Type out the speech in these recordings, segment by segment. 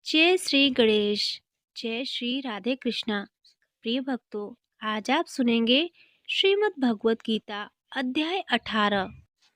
जय श्री गणेश। जय श्री राधे कृष्णा। प्रिय भक्तों, आज आप सुनेंगे श्रीमद् भगवत गीता अध्याय 18।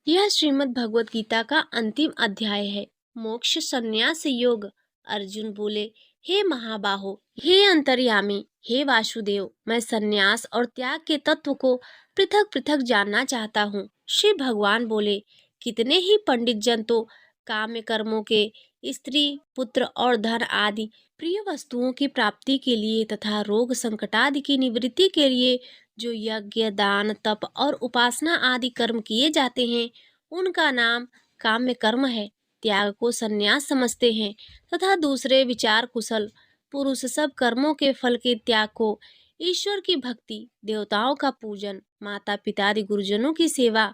यह श्रीमद् भगवत गीता का अंतिम अध्याय है। मोक्ष संन्यास योग। अर्जुन बोले, हे महाबाहो, हे अंतर्यामी, हे वासुदेव, मैं संन्यास और त्याग के तत्व को पृथक पृथक जानना चाहता हूँ। श्री भगवान बोले, कितने ही पंडित जन तो काम्य कर्मों के, स्त्री, पुत्र और धन आदि प्रिय वस्तुओं की प्राप्ति के लिए तथा रोग संकट आदि की निवृत्ति के लिए जो यज्ञ, दान, तप और उपासना आदि कर्म किए जाते हैं, उनका नाम काम्य कर्म है। त्याग को संन्यास समझते हैं तथा दूसरे विचार कुशल पुरुष सब कर्मों के फल के त्याग को ईश्वर की भक्ति, देवताओं का पूजन, माता पिता आदि गुरुजनों की सेवा,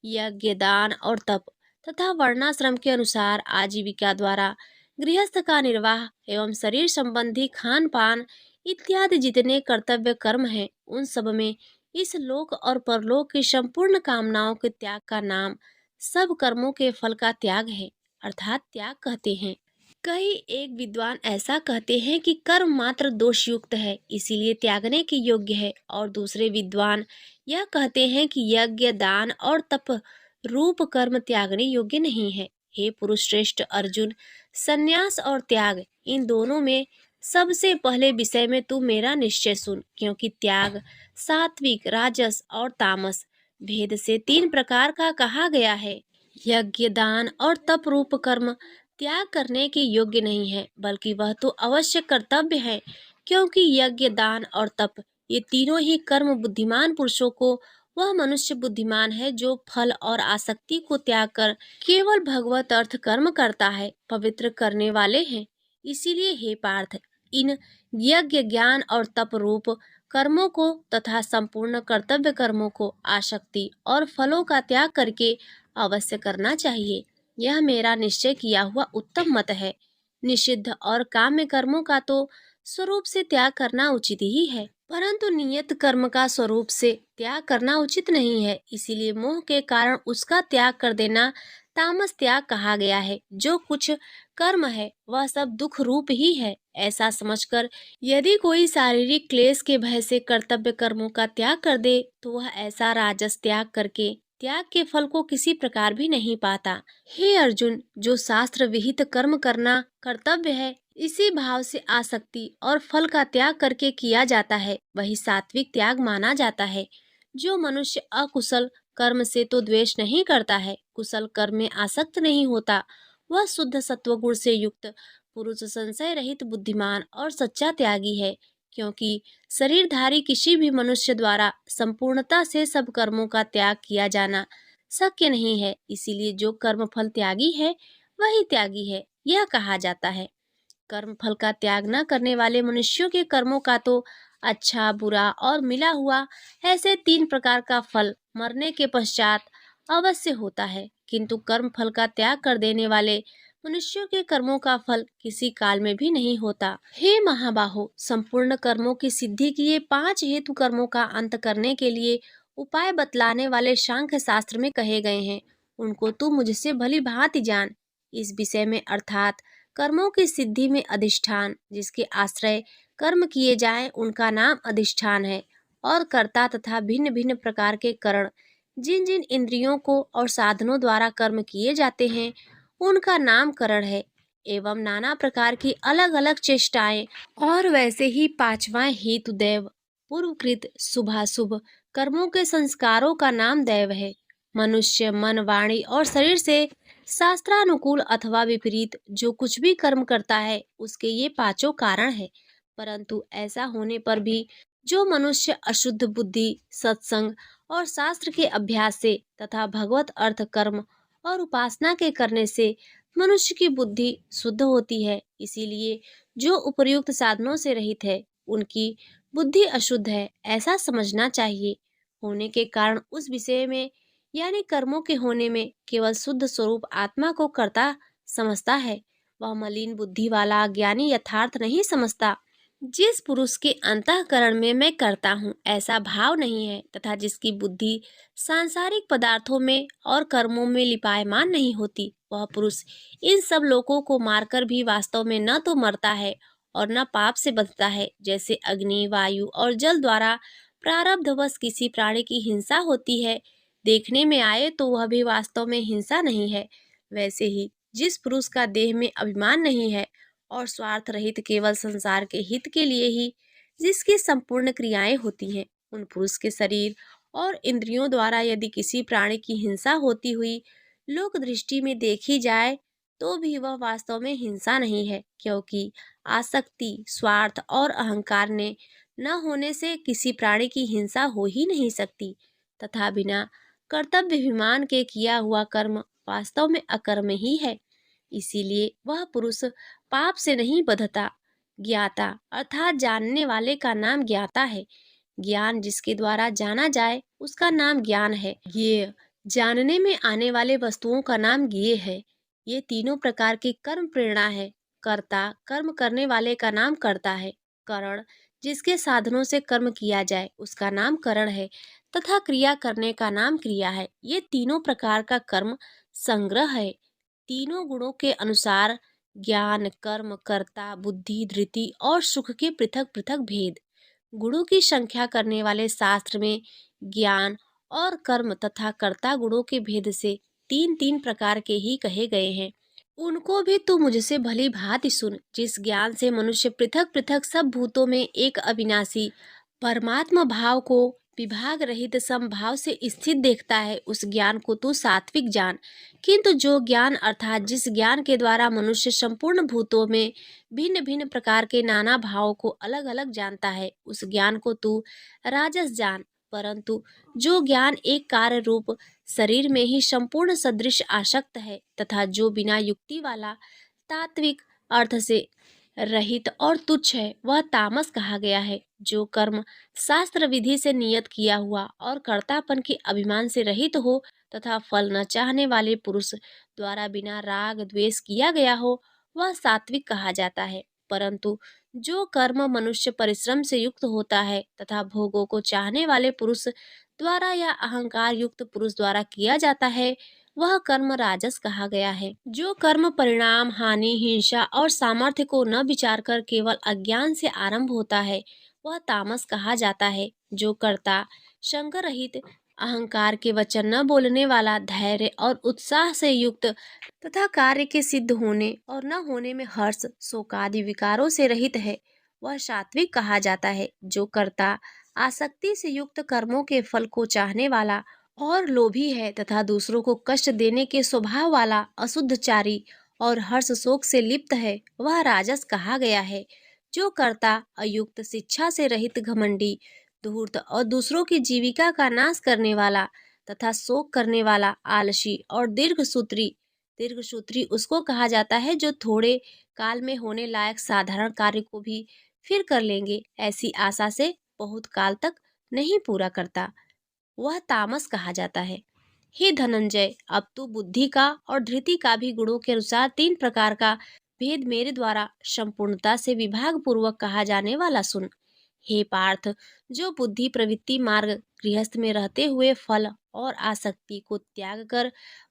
यज्ञ, दान और तप तथा वर्णाश्रम के अनुसार आजीविका द्वारा गृहस्थ का निर्वाह एवं शरीर संबंधी खान पान इत्यादि जितने कर्तव्य कर्म हैं, उन सब में इस लोक और परलोक की संपूर्ण कामनाओं के त्याग का नाम सब कर्मों के फल का त्याग है, अर्थात त्याग कहते हैं। कई एक विद्वान ऐसा कहते हैं कि कर्म मात्र दोष युक्त है, इसीलिए त्यागने के योग्य है, और दूसरे विद्वान यह कहते हैं कि यज्ञ, दान और तप रूप कर्म त्यागने योग्य नहीं है। हे पुरुष श्रेष्ठ अर्जुन, संन्यास और त्याग इन दोनों में सबसे पहले विषय में तू मेरा निश्चय सुन, क्योंकि त्याग सात्विक, राजस और तामस भेद से 3 प्रकार का कहा गया है। यज्ञ, दान और तप रूप कर्म त्याग करने के योग्य नहीं है, बल्कि वह तो अवश्य कर्तव्य है, क्योंकि यज्ञ, दान और तप ये तीनों ही कर्म बुद्धिमान पुरुषों को, वह मनुष्य बुद्धिमान है जो फल और आसक्ति को त्याग कर केवल भगवत अर्थ कर्म करता है, पवित्र करने वाले हैं। इसीलिए हे पार्थ, इन यज्ञ, ज्ञान और तप रूप कर्मों को तथा संपूर्ण कर्तव्य कर्मों को आसक्ति और फलों का त्याग करके अवश्य करना चाहिए। यह मेरा निश्चय किया हुआ उत्तम मत है। निषिद्ध और काम्य कर्मों का तो स्वरूप से त्याग करना उचित ही है, परंतु नियत कर्म का स्वरूप से त्याग करना उचित नहीं है, इसीलिए मोह के कारण उसका त्याग कर देना तामस त्याग कहा गया है। जो कुछ कर्म है वह सब दुख रूप ही है, ऐसा समझकर यदि कोई शारीरिक क्लेश के भय से कर्तव्य कर्मों का त्याग कर दे, तो वह ऐसा राजस त्याग करके त्याग के फल को किसी प्रकार भी नहीं पाता। हे अर्जुन, जो शास्त्र विहित कर्म करना कर्तव्य है, इसी भाव से आसक्ति और फल का त्याग करके किया जाता है, वही सात्विक त्याग माना जाता है। जो मनुष्य अकुशल कर्म से तो द्वेष नहीं करता है, कुशल कर्म में आसक्त नहीं होता, वह शुद्ध सत्वगुण से युक्त पुरुष, संशय रहित, बुद्धिमान और सच्चा त्यागी है। क्योंकि शरीरधारी किसी भी मनुष्य द्वारा संपूर्णता से सब कर्मों का त्याग किया जाना शक्य नहीं है, इसीलिए जो कर्म फल त्यागी है वही त्यागी है, यह कहा जाता है। कर्म फल का त्याग न करने वाले मनुष्यों के कर्मों का तो अच्छा, बुरा और मिला हुआ ऐसे 3 प्रकार का फल मरने के पश्चात अवश्य होता है, किंतु कर्म फल का त्याग कर देने वाले मनुष्यों के कर्मों का फल किसी काल में भी नहीं होता। हे महाबाहो, संपूर्ण कर्मों की सिद्धि के 5 हेतु कर्मों का अंत करने के लिए उपाय बतलाने वाले सांख्य शास्त्र में कहे गए हैं, उनको तू मुझसे भली भांति जान। इस विषय में अर्थात कर्मों की सिद्धि में अधिष्ठान, जिसके आश्रय कर्म किए जाएं, उनका नाम अधिष्ठान है, और कर्ता तथा भिन्न भिन्न प्रकार के करण, जिन जिन इंद्रियों को और साधनों द्वारा कर्म किए जाते हैं, उनका नाम करण है, एवं नाना प्रकार की अलग अलग चेष्टाएं, और वैसे ही 5वां हेतु दैव, पूर्वकृत शुभाशुभ कर्मों के संस्कारों का नाम दैव है। मनुष्य मन, वाणी और शरीर से शास्त्रानुकूल अथवा विपरीत जो कुछ भी कर्म करता है, उसके ये 5 कारण है। परंतु ऐसा होने पर भी जो मनुष्य अशुद्ध बुद्धि, सत्संग और शास्त्र के अभ्यास से तथा भगवत अर्थ कर्म और उपासना के करने से मनुष्य की बुद्धि शुद्ध होती है, इसीलिए जो उपर्युक्त साधनों से रहित है, उनकी बुद्धि अशुद्ध है, ऐसा समझना चाहिए। होने के कारण उस विषय में, यानी कर्मों के होने में, केवल शुद्ध स्वरूप आत्मा को कर्ता समझता है, वह मलिन बुद्धि वाला ज्ञानी यथार्थ नहीं समझता। जिस पुरुष के अंतःकरण में मैं करता हूँ ऐसा भाव नहीं है तथा जिसकी बुद्धि सांसारिक पदार्थों में और कर्मों में लिपायमान नहीं होती, वह पुरुष इन सब लोगों को मारकर भी वास्तव में न तो मरता है और न पाप से बचता है। जैसे अग्नि, वायु और जल द्वारा प्रारब्धवश किसी प्राणी की हिंसा होती है, देखने में आए तो वह भी वास्तव में हिंसा नहीं है, वैसे ही जिस पुरुष का देह में अभिमान नहीं है और स्वार्थ रहित केवल संसार के हित के लिए ही जिसकी संपूर्ण क्रियाएं होती हैं, उन पुरुष के शरीर और इंद्रियों द्वारा यदि किसी प्राणी की हिंसा होती हुई लोक दृष्टि में देखी जाए तो भी वह वास्तव में हिंसा नहीं है, क्योंकि आसक्ति, स्वार्थ और अहंकार ने न होने से किसी प्राणी की हिंसा हो ही नहीं सकती तथा बिना कर्तव्य अभिमान के किया हुआ कर्म वास्तव में अकर्म ही है। इसीलिए वह पुरुष पाप से नहीं बंधता। ज्ञाता अर्थात जानने वाले का नाम ज्ञाता है। ज्ञान जिसके द्वारा जाना जाए उसका नाम ज्ञान है। ज्ञेय जानने में आने वाले वस्तुओं का नाम ज्ञेय है। ये तीनों प्रकार की कर्म प्रेरणा है। कर्ता कर्म करने वाले का नाम कर्ता है। करण जिसके साधनों से कर्म किया जाए उसका नाम करण है तथा क्रिया करने का नाम क्रिया है। ये तीनों प्रकार का कर्म संग्रह है। तीनों गुणों के अनुसार ज्ञान, कर्म, कर्ता, बुद्धि, धृति और सुख के पृथक पृथक भेद। गुणों की संख्या करने वाले शास्त्र में ज्ञान और कर्म तथा कर्ता गुणों के भेद से तीन तीन प्रकार के ही कहे गए हैं। उनको भी तू मुझसे भली भांति सुन। जिस ज्ञान से मनुष्य पृथक पृथक सब भूतों में एक अविनाशी परमात्मा भाव को विभाग रहित समभाव से स्थित देखता है, उस ज्ञान को तू सात्विक जान। किंतु जो ज्ञान अर्थात जिस ज्ञान के द्वारा मनुष्य संपूर्ण भूतों में भिन्न भिन्न प्रकार के नाना भावों को अलग अलग जानता है, उस ज्ञान को तू राजस जान। परंतु जो ज्ञान एक कार्य रूप शरीर में ही संपूर्ण सदृश आसक्त है तथा जो बिना युक्ति वाला तात्विक अर्थ से रहित और तुच्छ है, वह तामस कहा गया है। जो कर्म शास्त्र विधि से नियत किया हुआ और कर्तापन के अभिमान से रहित हो तथा फल न चाहने वाले पुरुष द्वारा बिना राग द्वेष किया गया हो, वह सात्विक कहा जाता है। परंतु जो कर्म मनुष्य परिश्रम से युक्त होता है तथा भोगों को चाहने वाले पुरुष द्वारा या अहंकार युक्त पुरुष द्वारा किया जाता है, वह कर्म राजस कहा गया है। जो कर्म परिणाम, हानि, हिंसा और सामर्थ्य को न विचार कर केवल अज्ञान से आरंभ होता है, वह तामस कहा जाता है। जो कर्ता संग रहित, अहंकार के वचन न बोलने वाला, धैर्य और उत्साह से युक्त तथा कार्य के सिद्ध होने और न होने में हर्ष, शोकादि विकारों से रहित है, वह सात्विक कहा जाता है। जो कर्ता आसक्ति से युक्त, कर्मों के फल को चाहने वाला और लोभी है तथा दूसरों को कष्ट देने के स्वभाव वाला, अशुद्धचारी और हर्ष शोक से लिप्त है, वह राजस कहा गया है। जो कर्ता अयुक्त, शिक्षा से रहित, घमंडी, धूर्त और दूसरों की जीविका का नाश करने वाला तथा शोक करने वाला, आलसी और दीर्घसूत्री उसको कहा जाता है जो थोड़े काल में होने लायक साधारण कार्य को भी फिर कर लेंगे, ऐसी आशा से बहुत काल तक नहीं पूरा करता, वह तामस कहा जाता है। हे धनंजय, अब तू बुद्धि का और धृति का भी गुणों के अनुसार तीन प्रकार का भेद मेरे द्वारा संपूर्णता से विभाग पूर्वक कहा जाने वाला सुन। हे पार्थ, जो बुद्धि प्रवृत्ति मार्ग गृहस्थ में रहते हुए फल और आसक्ति को त्याग कर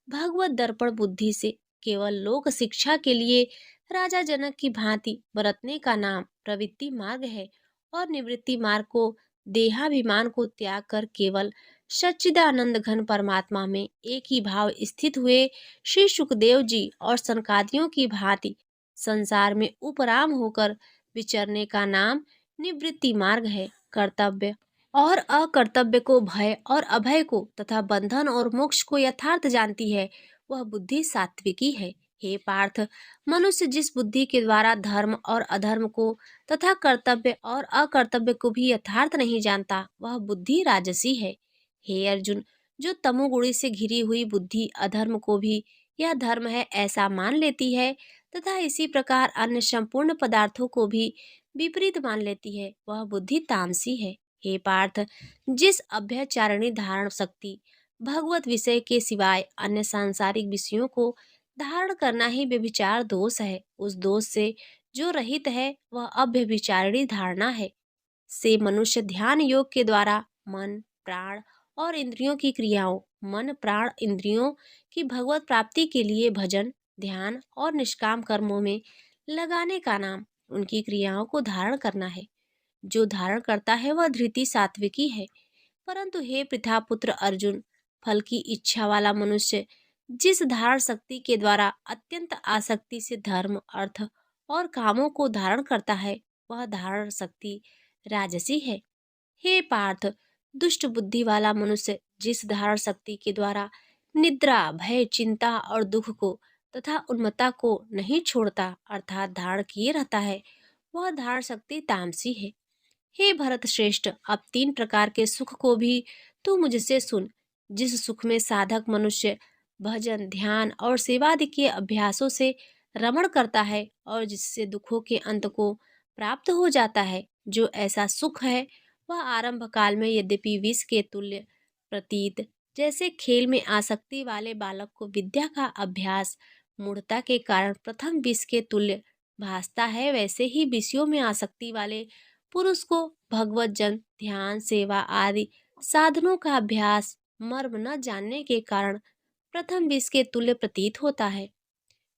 भगवत दर्पण बुद्धि से केवल लोक शिक्षा के लिए राजा जनक की भांति बरतने का नाम प्रवृत्ति मार्ग है, और निवृत्ति मार्ग को देहाभिमान को त्याग कर केवल सच्चिदानंद घन परमात्मा में एक ही भाव स्थित हुए श्री सुखदेव जी और सनकादियों की भांति संसार में उपराम होकर विचरने का नाम निवृत्ति मार्ग है। कर्तव्य और अकर्तव्य को, भय और अभय को तथा बंधन और मोक्ष को यथार्थ जानती है, वह बुद्धि सात्विकी है। हे पार्थ, मनुष्य जिस बुद्धि के द्वारा धर्म और अधर्म को तथा कर्तव्य और अकर्तव्य को भी यथार्थ नहीं जानता, वह बुद्धि राजसी है। हे अर्जुन, जो तमोगुणी से घिरी हुई बुद्धि अधर्म को भी यह धर्म है ऐसा मान लेती है तथा इसी प्रकार अन्य संपूर्ण पदार्थों को भी विपरीत मान लेती है, वह बुद्धि तामसी है। हे पार्थ, जिस अभ्यचारिणी धारण शक्ति भगवत विषय के सिवाय अन्य सांसारिक विषयों को धारण करना ही व्यभिचार दोष है, उस दोष से जो रहित है वह अव्यभिचारिणी धारणा है। से मनुष्य ध्यान योग के द्वारा मन, प्राण और इंद्रियों की क्रियाओं, मन, प्राण, इंद्रियों की भगवत प्राप्ति के लिए भजन, ध्यान और निष्काम कर्मों में लगाने का नाम उनकी क्रियाओं को धारण करना है। जो धारण करता है वह धृति सात्विकी है। परंतु हे पृथापुत्र अर्जुन, फल की इच्छा वाला मनुष्य जिस धारण शक्ति के द्वारा अत्यंत आसक्ति से धर्म, अर्थ और कामों को धारण करता है, वह धारण शक्ति राजसी है। हे पार्थ, दुष्ट बुद्धि वाला मनुष्य जिस धारण शक्ति के द्वारा निद्रा, भय, चिंता और दुख को तथा उन्मत्ता को नहीं छोड़ता अर्थात धारण किए रहता है, वह धारण शक्ति तामसी है। हे भरत श्रेष्ठ, अब 3 प्रकार के सुख को भी तू मुझसे सुन। जिस सुख में साधक मनुष्य भजन, ध्यान और सेवादि के अभ्यासों से रमण करता है और जिससे दुखों के अंत को प्राप्त हो जाता है, जो ऐसा सुख है वह आरंभ काल में यद्यपि विष के तुल्य प्रतीत, जैसे खेल में आसक्ति वाले बालक को विद्या का अभ्यास मूढ़ता के कारण प्रथम विष के तुल्य भासता है, वैसे ही विषयों में आसक्ति वाले पुरुष को भगवत जन, ध्यान, सेवा आदि साधनों का अभ्यास मर्म न जानने के कारण प्रथम विष के तुल्य प्रतीत होता है,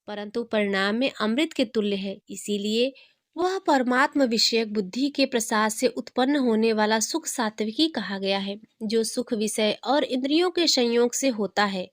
परंतु परिणाम में अमृत के तुल्य है। इसीलिए वह परमात्म विषयक बुद्धि के प्रसाद से उत्पन्न होने वाला सुख सात्विकी कहा गया है। जो सुख विषय और इंद्रियों के संयोग से होता है,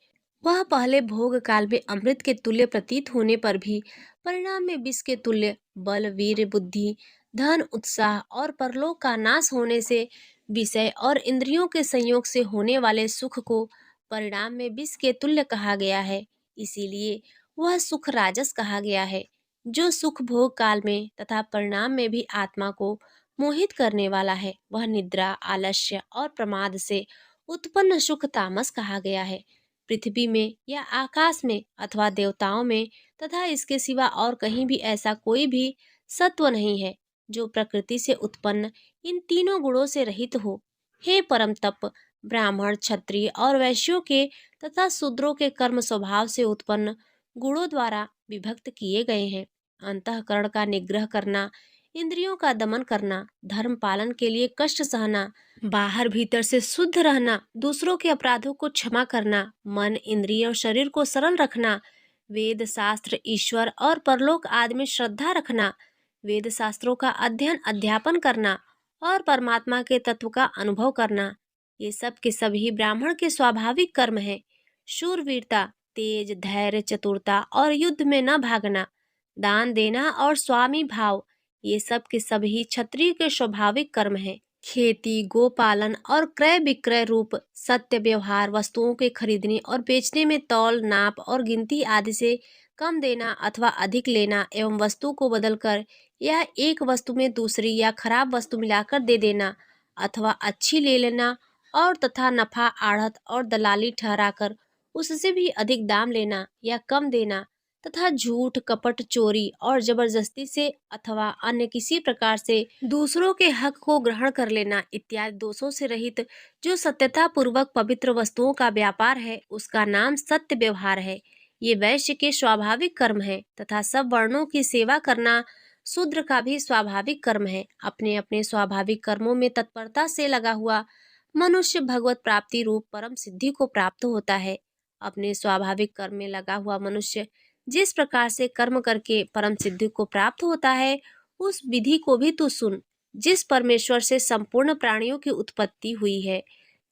वह पहले भोग काल में अमृत के तुल्य प्रतीत होने पर भी परिणाम में विष के तुल्य बल, वीर, बुद्धि, धन, उत्साह और परलोक का नाश होने से विषय और इंद्रियों के संयोग से होने वाले सुख को परिणाम में विष के तुल्य कहा गया है। इसीलिए वह सुख राजस कहा गया है। जो सुख भोग काल में तथा परिणाम में भी आत्मा को मोहित करने वाला है, वह निद्रा, आलस्य और प्रमाद से उत्पन्न सुख तामस कहा गया है। पृथ्वी में या आकाश में अथवा देवताओं में तथा इसके सिवा और कहीं भी ऐसा कोई भी सत्व नहीं है जो प्रकृति से उत्पन्न इन तीनों गुणों से रहित हो। हे परम तप, ब्राह्मण, क्षत्रिय और वैश्यों के तथा शूद्रों के कर्म स्वभाव से उत्पन्न गुणों द्वारा विभक्त किए गए हैं। अंतःकरण का निग्रह करना, इंद्रियों का दमन करना, धर्म पालन के लिए कष्ट सहना, बाहर भीतर से शुद्ध रहना, दूसरों के अपराधों को क्षमा करना, मन, इंद्रिय और शरीर को सरल रखना, वेद शास्त्र, ईश्वर और परलोक आदि में श्रद्धा रखना, वेद शास्त्रों का अध्ययन अध्यापन करना और परमात्मा के तत्व का अनुभव करना, ये सब के सभी ब्राह्मण के स्वाभाविक कर्म हैं। शूरवीरता, तेज, धैर्य, चतुरता और युद्ध में न भागना, दान देना और स्वामी भाव, ये सब के सभी क्षत्रिय के स्वाभाविक कर्म हैं। खेती, गोपालन और क्रय विक्रय रूप सत्य व्यवहार, वस्तुओं के खरीदने और बेचने में तौल, नाप और गिनती आदि से कम देना अथवा अधिक लेना एवं वस्तु को बदलकर या एक वस्तु में दूसरी या खराब वस्तु मिलाकर दे देना अथवा अच्छी ले लेना और तथा नफा आढ़त और दलाली ठहराकर उससे भी अधिक दाम लेना या कम देना तथा झूठ, कपट, चोरी और जबरदस्ती से अथवा अन्य किसी प्रकार से दूसरों के हक को ग्रहण कर लेना इत्यादि दोषों से रहित जो सत्यता पूर्वक पवित्र वस्तुओं का व्यापार है, उसका नाम सत्य व्यवहार है। ये वैश्य के स्वाभाविक कर्म है तथा सब वर्णों की सेवा करना शूद्र का भी स्वाभाविक कर्म है। अपने अपने स्वाभाविक कर्मों में तत्परता से लगा हुआ मनुष्य भगवत प्राप्ति रूप परम सिद्धि को प्राप्त होता है। अपने स्वाभाविक कर्म में लगा हुआ मनुष्य जिस प्रकार से कर्म करके परम सिद्धि को प्राप्त होता है, उस विधि को भी तू सुन। जिस परमेश्वर से संपूर्ण प्राणियों की उत्पत्ति हुई है,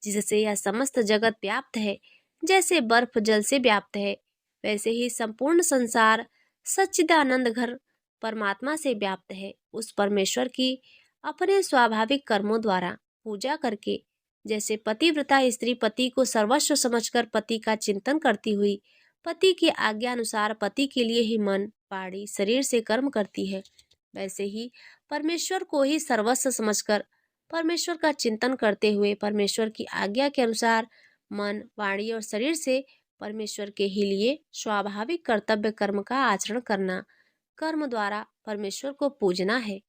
जिससे यह समस्त जगत व्याप्त है, जैसे बर्फ जल से व्याप्त है, वैसे ही संपूर्ण संसार सच्चिदानंद घर परमात्मा से व्याप्त है। उस परमेश्वर की अपने स्वाभाविक कर्मों द्वारा पूजा करके, जैसे पतिव्रता स्त्री पति को सर्वस्व समझकर पति का चिंतन करती हुई पति की आज्ञा अनुसार पति के लिए ही मन, वाणी, शरीर से कर्म करती है, वैसे ही परमेश्वर को ही सर्वस्व समझकर परमेश्वर का चिंतन करते हुए परमेश्वर की आज्ञा के अनुसार मन, वाणी और शरीर से परमेश्वर के ही लिए स्वाभाविक कर्तव्य कर्म का आचरण करना, कर्म द्वारा परमेश्वर को पूजना है।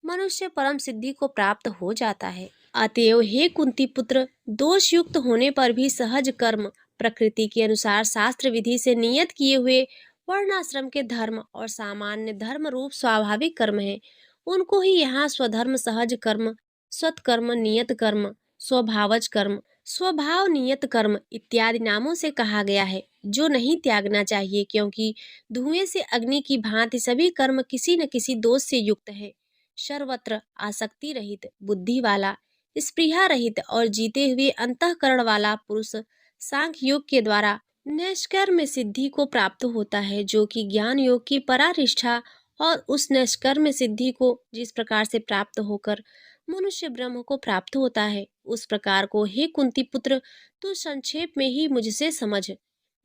मनुष्य परम सिद्धि को प्राप्त हो जाता है। अतएव हे कुंती पुत्र, दोष युक्त होने पर भी सहज कर्म प्रकृति के अनुसार शास्त्र विधि से नियत किए हुए वर्णाश्रम के धर्म और सामान्य धर्म रूप स्वाभाविक कर्म है, उनको ही यहाँ स्वधर्म, सहज कर्म, स्वतकर्म, नियत कर्म, स्वभावज कर्म, स्वभाव नियत कर्म इत्यादि नामों से कहा गया है, जो नहीं त्यागना चाहिए, क्योंकि धुएं से अग्नि की भांति सभी कर्म किसी न किसी दोष से युक्त है। सर्वत्र आसक्ति रहित, बुद्धि वाला, स्पृहा रहित और जीते हुए अंतःकरण वाला पुरुष सांख्य योग के द्वारा निष्कर्म सिद्धि को प्राप्त होता है, जो कि ज्ञान योग की परानिष्ठा और उस निष्कर्म सिद्धि को जिस प्रकार से प्राप्त होकर मनुष्य ब्रह्म को प्राप्त होता है, उस प्रकार को हे कुंती पुत्र तू संक्षेप में ही मुझसे समझ।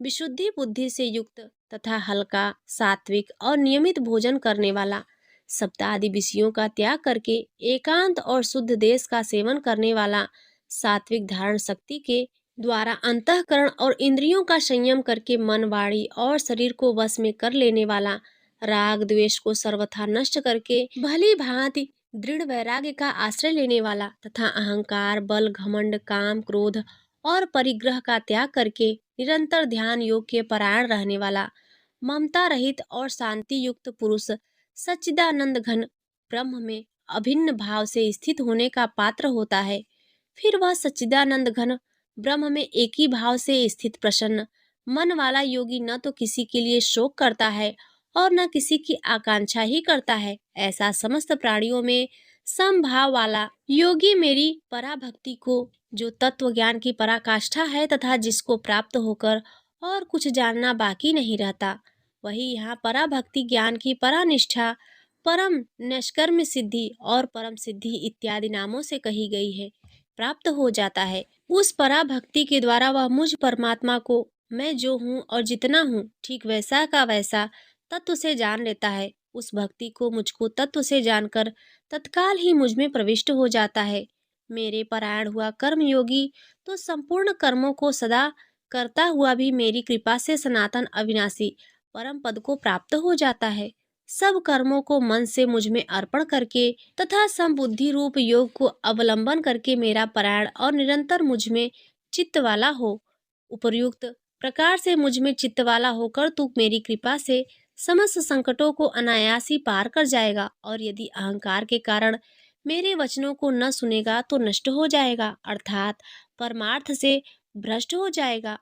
विशुद्धि बुद्धि से युक्त तथा हल्का, सात्विक और नियमित भोजन करने वाला, सप्तादि विषयों का त्याग करके एकांत और शुद्ध देश का सेवन करने वाला, सात्विक धारण शक्ति के द्वारा अंतःकरण और इंद्रियों का संयम करके मन, वाणी और शरीर को वश में कर लेने वाला, राग द्वेष को सर्वथा नष्ट करके भली भांति दृढ़ वैराग्य का आश्रय लेने वाला तथा अहंकार, बल, घमंड, काम, क्रोध और परिग्रह का त्याग करके निरंतर ध्यान योग के परायण रहने वाला, ममता रहित और शांति युक्त पुरुष सच्चिदानंद घन ब्रह्म में अभिन्न भाव से स्थित होने का पात्र होता है। फिर वह सच्चिदानंद घन ब्रह्म में एक ही भाव से स्थित प्रसन्न मन वाला योगी न तो किसी के लिए शोक करता है और न किसी की आकांक्षा ही करता है। ऐसा समस्त प्राणियों में समभाव वाला योगी मेरी पराभक्ति को, जो तत्व ज्ञान की पराकाष्ठा है तथा जिसको प्राप्त होकर और कुछ जानना बाकी नहीं रहता, वही यहाँ पराभक्ति ज्ञान की परानिष्ठा, परम निष्कर्म सिद्धि और परम सिद्धि इत्यादि नामों से कही गई है, प्राप्त हो जाता है। उस पराभक्ति के द्वारा वह मुझ परमात्मा को मैं जो हूँ और जितना हूँ ठीक वैसा का वैसा तत्व से जान लेता है। उस भक्ति को मुझको तत्व से जानकर तत्काल ही मुझ में प्रविष्ट हो जाता है। मेरे परायण हुआ कर्म योगी तो संपूर्ण कर्मों को सदा करता हुआ भी मेरी कृपा से सनातन अविनाशी परम पद को प्राप्त हो जाता है। सब कर्मों को मन से मुझ में अर्पण करके तथा समबुद्धि रूप योग को अवलंबन करके मेरा परायण और निरंतर मुझ में चित्त वाला हो। उपर्युक्त प्रकार से मुझ में चित्त वाला होकर तू मेरी कृपा से समस्त संकटों को अनायास ही पार कर जाएगा, और यदि अहंकार के कारण मेरे वचनों को न सुनेगा तो नष्ट हो जाएगा, अर्थात परमार्थ से भ्रष्ट हो जाएगा।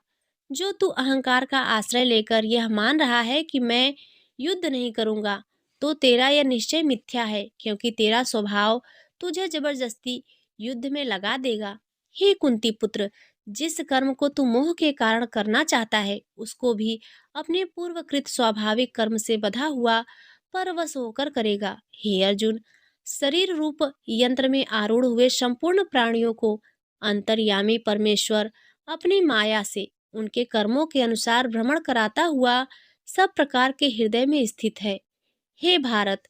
जो तू अहंकार का आश्रय लेकर यह मान रहा है कि मैं युद्ध नहीं करूंगा, तो तेरा यह निश्चय मिथ्या है, क्योंकि तेरा स्वभाव तुझे जबरदस्ती युद्ध में लगा देगा। हे कुंती पुत्र, जिस कर्म को तू मोह के कारण करना चाहता है, उसको भी अपने पूर्वकृत स्वाभाविक कर्म से बधा हुआ परवश होकर करेगा। हे अर्जुन, शरीर रूप यंत्र में आरूढ़ हुए संपूर्ण प्राणियों को अंतर्यामी परमेश्वर अपनी माया से उनके कर्मों के अनुसार भ्रमण कराता हुआ सब प्रकार के हृदय में स्थित है। हे भारत,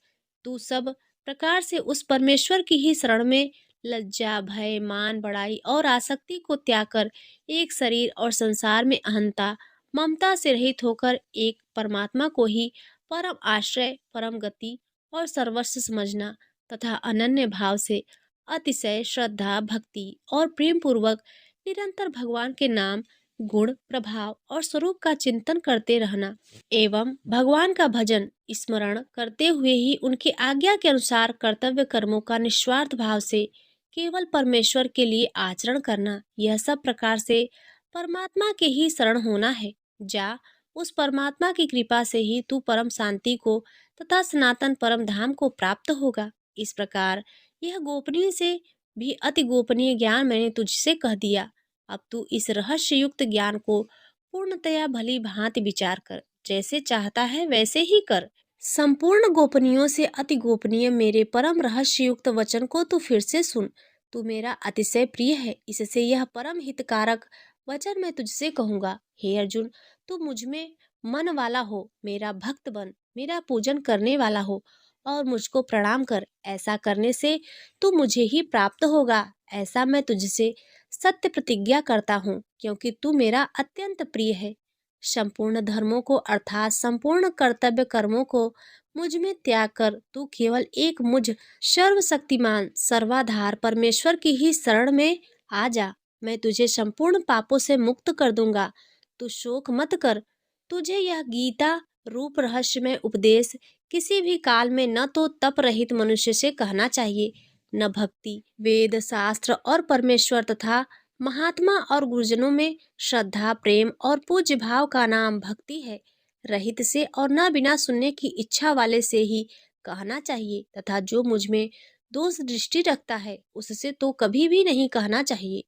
तू सब प्रकार से उस परमेश्वर की ही शरण में लज्जा, भय, मान, बड़ाई और आसक्ति को त्याग कर एक शरीर और संसार में अहंता, ममता से रहित होकर एक परमात्मा को ही परम आश्रय, परम गति और सर्वस्व समझना तथा अनन्य भाव से अतिशय श्रद्धा, भक्ति और प्रेम पूर्वक निरंतर भगवान के नाम, गुण, प्रभाव और स्वरूप का चिंतन करते रहना एवं भगवान का भजन स्मरण करते हुए ही उनके आज्ञा के अनुसार कर्तव्य कर्मों का निस्वार्थ भाव से केवल परमेश्वर के लिए आचरण करना, यह सब प्रकार से परमात्मा के ही शरण होना है। जा, उस परमात्मा की कृपा से ही तू परम शांति को तथा सनातन परम धाम को प्राप्त होगा। इस प्रकार यह गोपनीय से भी अति गोपनीय ज्ञान मैंने तुझसे कह दिया। अब तू इस रहस्य युक्त ज्ञान को पूर्णतया भली भांति विचार कर, जैसे चाहता है वैसे ही कर। संपूर्ण गोपनीयों से अति गोपनीय मेरे परम रहस्य युक्त वचन को तू फिर से सुन। तू मेरा अतिशय प्रिय है, इससे यह परम हितकारक वचन मैं तुझसे कहूँगा। हे अर्जुन, तू मुझ में मन वाला हो, मेरा भक्त बन, मेरा पूजन करने वाला हो और मुझको प्रणाम कर। ऐसा करने से तू मुझे ही प्राप्त होगा, ऐसा मैं तुझसे सत्य प्रतिज्ञा करता हूँ, क्योंकि तू मेरा अत्यंत प्रिय है। संपूर्ण धर्मों को अर्थात संपूर्ण कर्तव्य कर्मों को मुझ में त्याग कर तू केवल एक मुझ सर्वशक्तिमान सर्वाधार परमेश्वर की ही शरण में आ जा। मैं तुझे संपूर्ण पापों से मुक्त कर दूंगा। तू शोक मत कर। तुझे यह गीता रूप रहस्य में उपदेश किसी भी काल में न तो तप रहित मनुष्य से कहना चाहिए, न भक्ति, वेद, शास्त्र और परमेश्वर तथा महात्मा और गुरुजनों में श्रद्धा, प्रेम और पूज्य भाव का नाम भक्ति है। रहित से और न बिना सुनने की इच्छा वाले से ही कहना चाहिए तथा जो मुझ में दोष दृष्टि रखता है उससे तो कभी भी नहीं कहना चाहिए।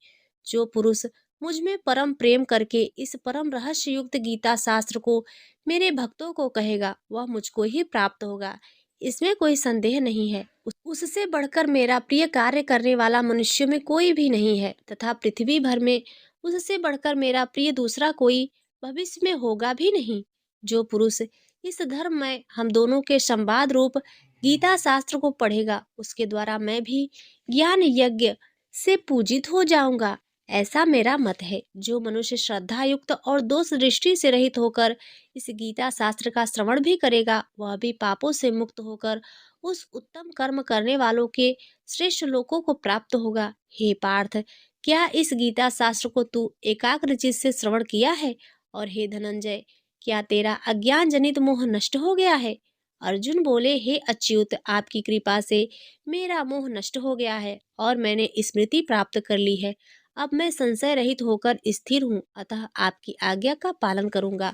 जो पुरुष मुझ में परम प्रेम करके इस परम रहस्य युक्त गीता शास्त्र को मेरे भक्तों को कहेगा वह मुझको ही प्राप्त होगा, इसमें कोई संदेह नहीं है। उससे बढ़कर मेरा प्रिय कार्य करने वाला मनुष्य में कोई भी नहीं है तथा पृथ्वी भर में उससे बढ़कर मेरा प्रिय दूसरा कोई भविष्य में होगा भी नहीं। जो पुरुष इस धर्म में हम दोनों के संवाद रूप गीता शास्त्र को पढ़ेगा उसके द्वारा मैं भी ज्ञान यज्ञ से पूजित हो जाऊंगा, ऐसा मेरा मत है। जो मनुष्य श्रद्धा युक्त और दोष दृष्टि से रहित होकर इस गीता शास्त्र का श्रवण भी करेगा वह भी पापों से मुक्त होकर उस उत्तम कर्म करने वालों के श्रेष्ठ लोकों को प्राप्त होगा। हे पार्थ, क्या इस गीता शास्त्र को तू एकाग्र चित्त से श्रवण किया है? और हे धनंजय, क्या तेरा अज्ञान जनित मोह नष्ट हो गया है? अर्जुन बोले, हे अच्युत, आपकी कृपा से मेरा मोह नष्ट हो गया है और मैंने स्मृति प्राप्त कर ली है। अब मैं संशय रहित होकर स्थिर हूँ, अतः आपकी आज्ञा का पालन करूंगा।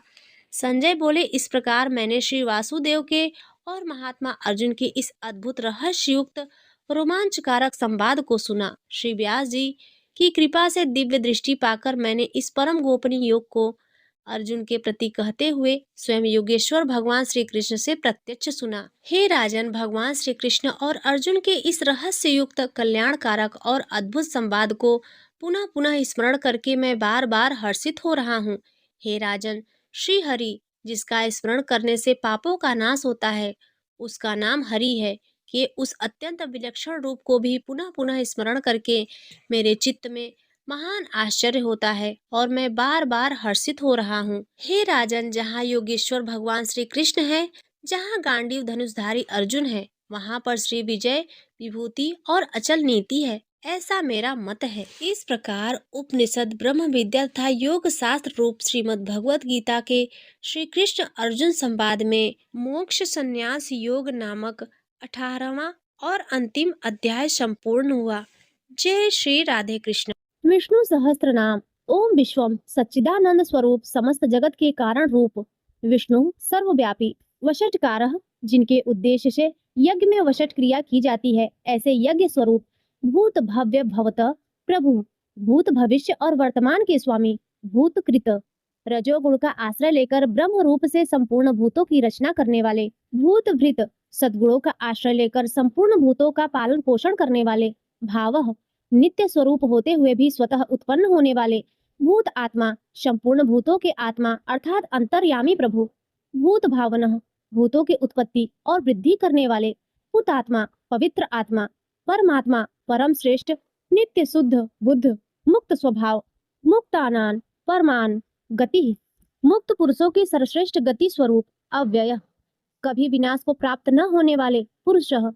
संजय बोले, इस प्रकार मैंने श्री वासुदेव के और महात्मा अर्जुन के इस अद्भुत रहस्ययुक्त रोमांचकारक संवाद को सुना। श्री व्यास जी की कृपा से दिव्य दृष्टि पाकर मैंने इस परम गोपनीय योग को अर्जुन के प्रति कहते हुए स्वयं योगेश्वर भगवान श्री कृष्ण से प्रत्यक्ष सुना। हे राजन, भगवान श्री कृष्ण और अर्जुन के इस रहस्य युक्त कल्याणकारक और अद्भुत संवाद को पुनः पुनः स्मरण करके मैं बार बार हर्षित हो रहा हूँ। हे राजन, श्री हरि, जिसका स्मरण करने से पापों का नाश होता है, उसका नाम हरि है, कि उस अत्यंत विलक्षण रूप को भी पुनः पुनः स्मरण करके मेरे चित्त में महान आश्चर्य होता है और मैं बार बार हर्षित हो रहा हूँ। हे राजन, जहाँ योगेश्वर भगवान श्री कृष्ण है, जहाँ गांडीव धनुषधारी अर्जुन है, वहाँ पर श्री विजय, विभूति और अचल नीति है, ऐसा मेरा मत है। इस प्रकार उपनिषद, ब्रह्म विद्या तथा योग शास्त्र रूप श्रीमद् भगवत गीता के श्री कृष्ण अर्जुन संवाद में मोक्ष संन्यास योग नामक 18वां और अंतिम अध्याय संपूर्ण हुआ। जय श्री राधे कृष्ण। विष्णु सहस्त्र नाम। ओम विश्वम सच्चिदानंद स्वरूप समस्त जगत के कारण रूप विष्णु सर्वव्यापी वशटकारः, जिनके उद्देश्य से यज्ञ में वशट क्रिया की जाती है, ऐसे यज्ञ स्वरूप भूत भव्य भवत प्रभु, भूत भविष्य और वर्तमान के स्वामी, भूत कृत रजोगुण का आश्रय लेकर ब्रह्म रूप से संपूर्ण भूतों की रचना करने वाले, भूत भृत सद्गुणों का आश्रय लेकर संपूर्ण भूतों का पालन पोषण करने वाले, भावः नित्य स्वरूप होते हुए भी स्वतः उत्पन्न होने वाले, भूत आत्मा संपूर्ण भूतों के आत्मा अर्थात अंतर्यामी प्रभु, भूत भावनः भूतों की उत्पत्ति और वृद्धि करने वाले, भूत आत्मा पवित्र आत्मा, परमात्मा परम श्रेष्ठ, नित्य शुद्ध बुद्ध, मुक्त स्वभाव, मुक्तानान परमान गति, मुक्त पुरुषों की सर्वश्रेष्ठ गति स्वरूप, अव्यय कभी विनाश को प्राप्त न होने वाले, पुरुषः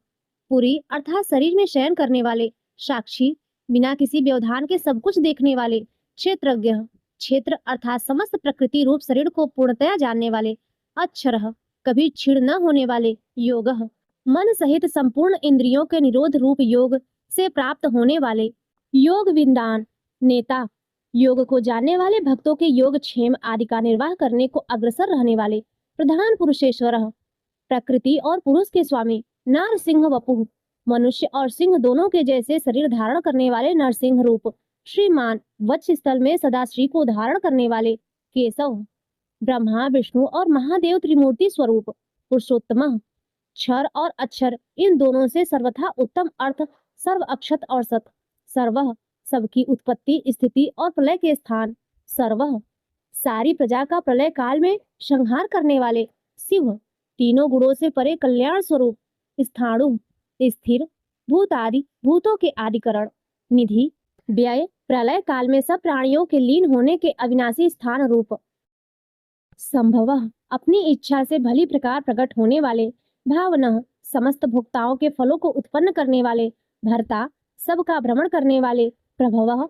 पुरी अर्थात शरीर में शयन करने वाले, साक्षी बिना किसी व्यवधान के सब कुछ देखने वाले, क्षेत्रज्ञ क्षेत्र अर्थात समस्त प्रकृति रूप शरीर को पूर्णतया जानने वाले, अक्षरः कभी क्षीण न होने वाले, योगः मन सहित संपूर्ण इंद्रियों के निरोध रूप योग से प्राप्त होने वाले, योग विंदान नेता योग को जानने वाले भक्तों के योग क्षेम आदि का निर्वाह करने को अग्रसर रहने वाले, प्रधान पुरुषेश्वरः प्रकृति और पुरुष के स्वामी, नार सिंह वपुः मनुष्य और सिंह दोनों के जैसे शरीर धारण करने वाले नरसिंह रूप, श्रीमान वक्ष स्थल में सदा श्री को धारण करने वाले, केशव ब्रह्मा विष्णु और महादेव त्रिमूर्ति स्वरूप, पुरुषोत्तम क्षर और अक्षर इन दोनों से सर्वथा उत्तम अर्थ, सर्व अक्षत और सत, सर्वः सबकी उत्पत्ति स्थिति और प्रलय के स्थान, सर्वः सारी प्रजा का प्रलय काल में संहार करने वाले, शिव तीनों गुणों से परे कल्याण स्वरूप, स्थाणु स्थिर भूत आदि भूतों के आदिकरण, निधि व्यय प्रलय काल में सब प्राणियों के लीन होने के अविनाशी स्थान रूप, संभवः अपनी इच्छा से भली प्रकार प्रकट होने वाले, भावनः समस्त भोक्ताओं के फलों को उत्पन्न करने वाले, भर्ता सबका भ्रमण करने वाले, प्रभवः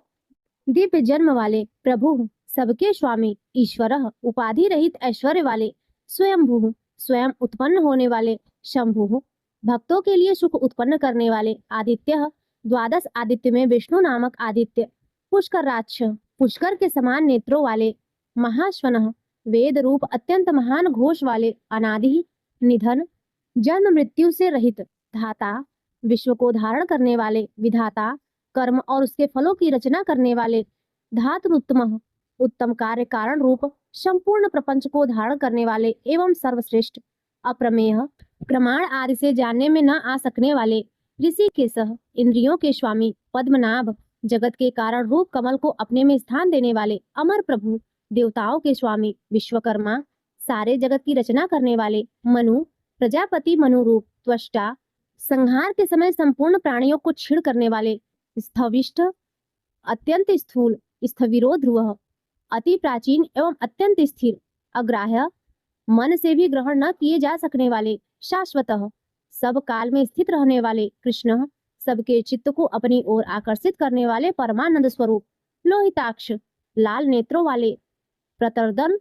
दिव्य जन्म वाले, प्रभु सबके स्वामी, ईश्वरः उपाधि रहित ऐश्वर्य वाले, स्वयंभू, स्वयं उत्पन्न होने वाले। शंभु, भक्तों के लिए सुख उत्पन्न करने वाले। आदित्य, द्वादश आदित्य में विष्णु नामक आदित्य। पुष्कराक्ष, पुष्कर के समान नेत्रों वाले। महाश्वनः, वेद रूप अत्यंत महान घोष वाले। अनादि, निधन, जन्म मृत्यु से रहित। धाता, विश्व को धारण करने वाले। विधाता, कर्म और उसके फलों की रचना करने वाले। धातृत्तम, उत्तम कार्य कारण रूप, संपूर्ण प्रपंच को धारण करने वाले एवं सर्वश्रेष्ठ। अप्रमेय, प्रमाण आदि से जानने में न आ सकने वाले। ऋषिकेशः, इंद्रियों के स्वामी। पद्मनाभ, जगत के कारण रूप कमल को अपने में स्थान देने वाले। अमर प्रभु, देवताओं के स्वामी। विश्वकर्मा, सारे जगत की रचना करने वाले। मनु, प्रजापति मनु रूप। त्वष्टा, संहार के समय संपूर्ण प्राणियों को छीण करने वाले। स्थविष्ठ, अत्यंत स्थूल। स्थविरो ध्रुवः, अति प्राचीन एवं अत्यंत स्थिर। अग्राह्य, मन से भी ग्रहण न किए जा सकने वाले। शाश्वतः, सब काल में स्थित रहने वाले। कृष्ण, सबके चित्त को अपनी ओर आकर्षित करने वाले परमानंद स्वरूप। लोहिताक्ष, लाल नेत्रों वाले। प्रतर्दन,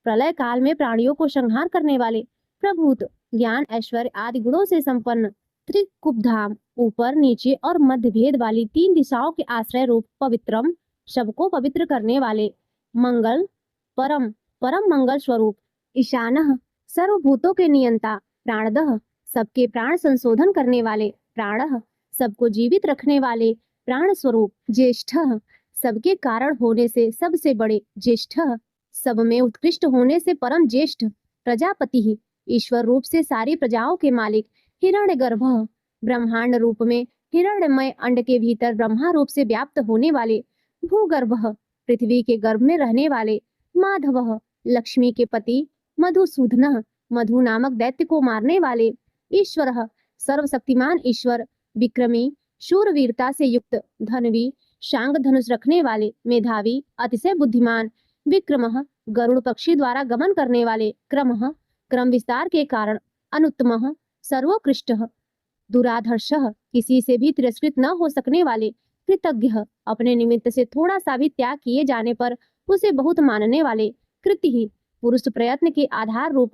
प्रलय काल में प्राणियों को संहार करने वाले। प्रभूत, ज्ञान ऐश्वर्य आदि गुणों से संपन्न। त्रिकुबधाम, ऊपर नीचे और मध्य भेद वाली तीन दिशाओं के आश्रय रूप। पवित्रम, सबको पवित्र करने वाले। मंगल, परम, परम मंगल स्वरूप। ईशानः, सर्वभूतों के नियंता। प्राणदः, सबके प्राण संशोधन करने वाले। प्राणः, सबको जीवित रखने वाले प्राण स्वरूप। ज्येष्ठः, सबके कारण होने से सबसे बड़े। ज्येष्ठः, सब में उत्कृष्ट होने से परम ज्येष्ठ। प्रजापति ही, ईश्वर रूप से सारी प्रजाओं के मालिक। हिरण्यगर्भः, ब्रह्मांड रूप में हिरण्यमय अंड के भीतर ब्रह्मा रूप से व्याप्त होने वाले। भूगर्भः, पृथ्वी के गर्भ में रहने वाले। माधवः, लक्ष्मी के पति। मधुसूदनः, मधु नामक दैत्य को मारने वाले। ईश्वरः, सर्वशक्तिमान ईश्वर। विक्रमी, शूरवीरता से युक्त। धनवी, शांग धनुष रखने वाले। मेधावी, अतिशय बुद्धिमान। विक्रमः, गरुड़ पक्षी द्वारा गमन करने वाले। क्रमः, क्रम विस्तार के कारण। अनुत्तमः, सर्वोत्कृष्टः। दुराधर्षः, किसी से भी तिरस्कृत न हो सकने वाले। कृतज्ञः, अपने निमित्त से थोड़ा सा भी त्याग किए जाने पर उसे बहुत मानने वाले। कृति, पुरुष प्रयत्न के आधार रूप।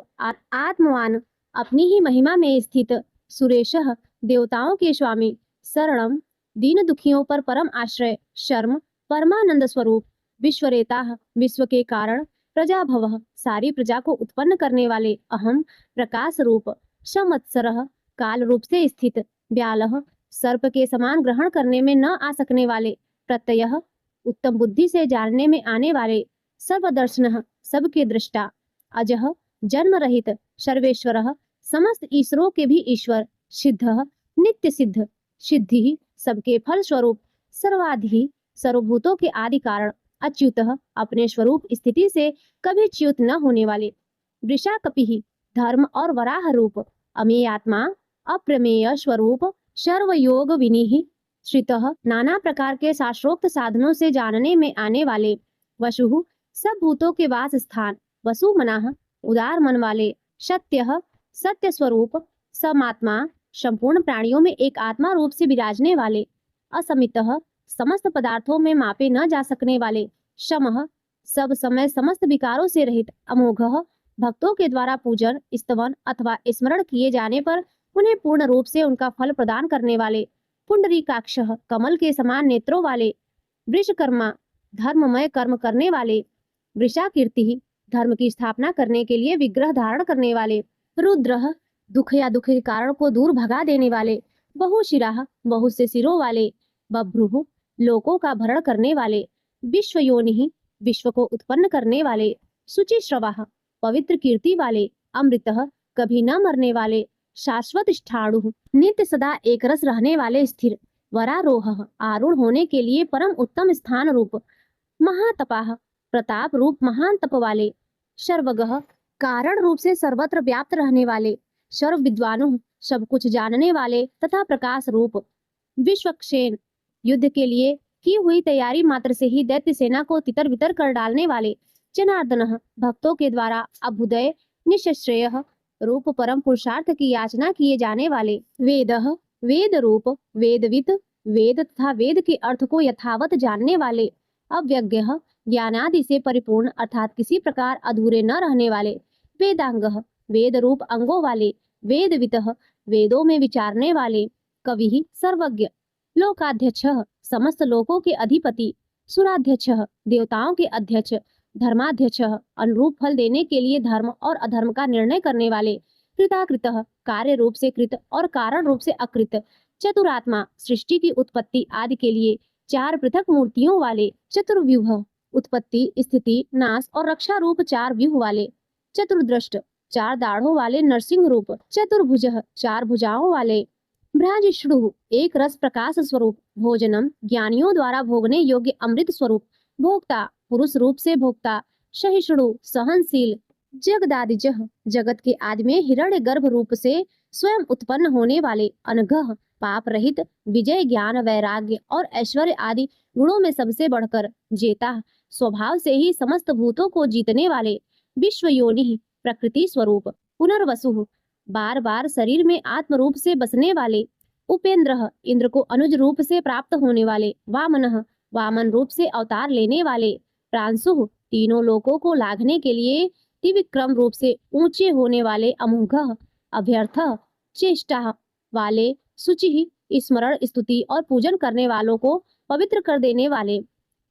आत्मवान, अपनी ही महिमा में स्थित। सुरेशः, देवताओं के स्वामी। शरणम, दीन दुखियों पर परम आश्रय। शर्म, परमानंद स्वरूप। विश्वरेताः, विश्व के कारण। प्रजाभवः, सारी प्रजा को उत्पन्न करने वाले। अहम, प्रकाश रूप। संवत्सरः, काल रूप से स्थित। व्यालः, सर्प के समान ग्रहण करने में न आ सकने वाले। प्रत्ययः, उत्तम बुद्धि से जानने में आने वाले। सर्वदर्शनः, सबके दृष्टा। अजः, जन्म रहित। सर्वेश्वरः, समस्त ईश्वरों के भी ईश्वर। सिद्धः, नित्य सिद्ध। सिद्धि, सबके फल स्वरूप। सर्वाधि, सर्वभूतों के आदि कारण। अच्युतः, अपने स्वरूप स्थिति से कभी च्युत न होने वाले। वृषाकपिः, धर्म और वराह रूप। अमेयात्मा, अप्रमेय स्वरूप। सर्वयोग विनिः, श्रितः, नाना प्रकार के शास्त्रोक्त साधनों से जानने में आने वाले। वसुः, सब भूतों के वास स्थान। वसुमनाः, उदार मन वाले। सत्यः, सत्य स्वरूप। समात्मा, संपूर्ण प्राणियों में एक आत्मा रूप से विराजने वाले। असमितः, समस्त पदार्थों में मापे न जा सकने वाले। शमः, सब समय समस्त विकारों से रहित। अमोघः, भक्तों के द्वारा पूजन, स्तवन अथवा स्मरण किए जाने पर उन्हें पूर्ण रूप से उनका फल प्रदान करने वाले। पुंडरीकाक्षः, कमल के समान नेत्रों वाले। वृषकर्मा, धर्ममय कर्म करने वाले। वृषाकीर्ति, धर्म की स्थापना करने के लिए विग्रह धारण करने वाले। रुद्रः, दुख या दुख के कारण को दूर भगा देने वाले। बहुशिराः, बहुत से सिरों वाले। बभ्रुः, लोकों का भरण करने वाले। विश्वयोनिः, विश्व को उत्पन्न करने वाले। शुचिश्रवाः, पवित्र कीर्ति वाले। अमृतः, कभी न मरने वाले। शाश्वत स्थाणुः, नित्य सदा एक रस रहने वाले। स्थिर। वरारोहः, आरूढ़ होने के लिए परम उत्तम स्थान रूप। महातपाः, प्रताप रूप महान तप वाले। सर्वगः, कारण रूप से सर्वत्र व्याप्त रहने वाले। सर्व विद्वानुः, सब कुछ जानने वाले तथा प्रकाश रूप। विश्वक्षेन, युद्ध के लिए की हुई तैयारी मात्र से ही दैत्य सेना को तितर बितर कर डालने वाले। जनार्दनः, भक्तों के द्वारा अभ्युदय निश्रेयः रूप परम पुरुषार्थ की याचना किए जाने वाले। वेदः, वेद रूप। वेदविद, वेद तथा वेद के अर्थ को यथावत जानने वाले। अव्यज्ञः, ज्ञानादि से परिपूर्ण अर्थात किसी प्रकार अधूरे न रहने वाले। वेदांगः वेद रूप अंगों वाले, वेदवितः वेदों में विचारने वाले, कविः सर्वज्ञ, लोकाध्यक्षः समस्त लोकों के अधिपति, सुराध्यक्षः देवताओं के अध्यक्ष, धर्माध्यक्षः अनुरूप फल देने के लिए धर्म और अधर्म का निर्णय करने वाले, कृताकृतः कार्य रूप से कृत और कारण रूप से अकृत, चतुरात्मा सृष्टि की उत्पत्ति आदि के लिए चार पृथक मूर्तियों वाले, चतुर्व्यूह उत्पत्ति स्थिति नाश और रक्षा रूप चार व्यूह वाले, चतुर्दृष्ट चार दाढ़ों वाले नरसिंह रूप, चतुर्भुजः चार भुजाओं वाले, भ्राजिष्णु एक रस प्रकाश स्वरूप, भोजनम ज्ञानियों द्वारा भोगने योग्य अमृत स्वरूप, भोक्ता पुरुष रूप से भोक्ता, सहिष्णु सहनशील, जगदादिजः जगत के आदि में हिरण्य गर्भ रूप से स्वयं उत्पन्न होने वाले, अनघः पाप रहित, विजय ज्ञान वैराग्य और ऐश्वर्य आदि गुणों में सबसे बढ़कर, जेता स्वभाव से ही समस्त भूतों को जीतने वाले, विश्व योनि प्रकृति स्वरूप, पुनर्वसु बार बार शरीर में आत्म रूप से बसने वाले, उपेंद्र इंद्र को अनुज रूप से प्राप्त होने वाले, वामनः वामन रूप से अवतार लेने वाले, प्रांशु तीनों लोकों को लाघने के लिए त्रिविक्रम रूप से ऊंचे होने वाले, अमोघः अभ्यर्थ चेष्टा वाले, शुचि स्मरण स्तुति और पूजन करने वालों को पवित्र कर देने वाले,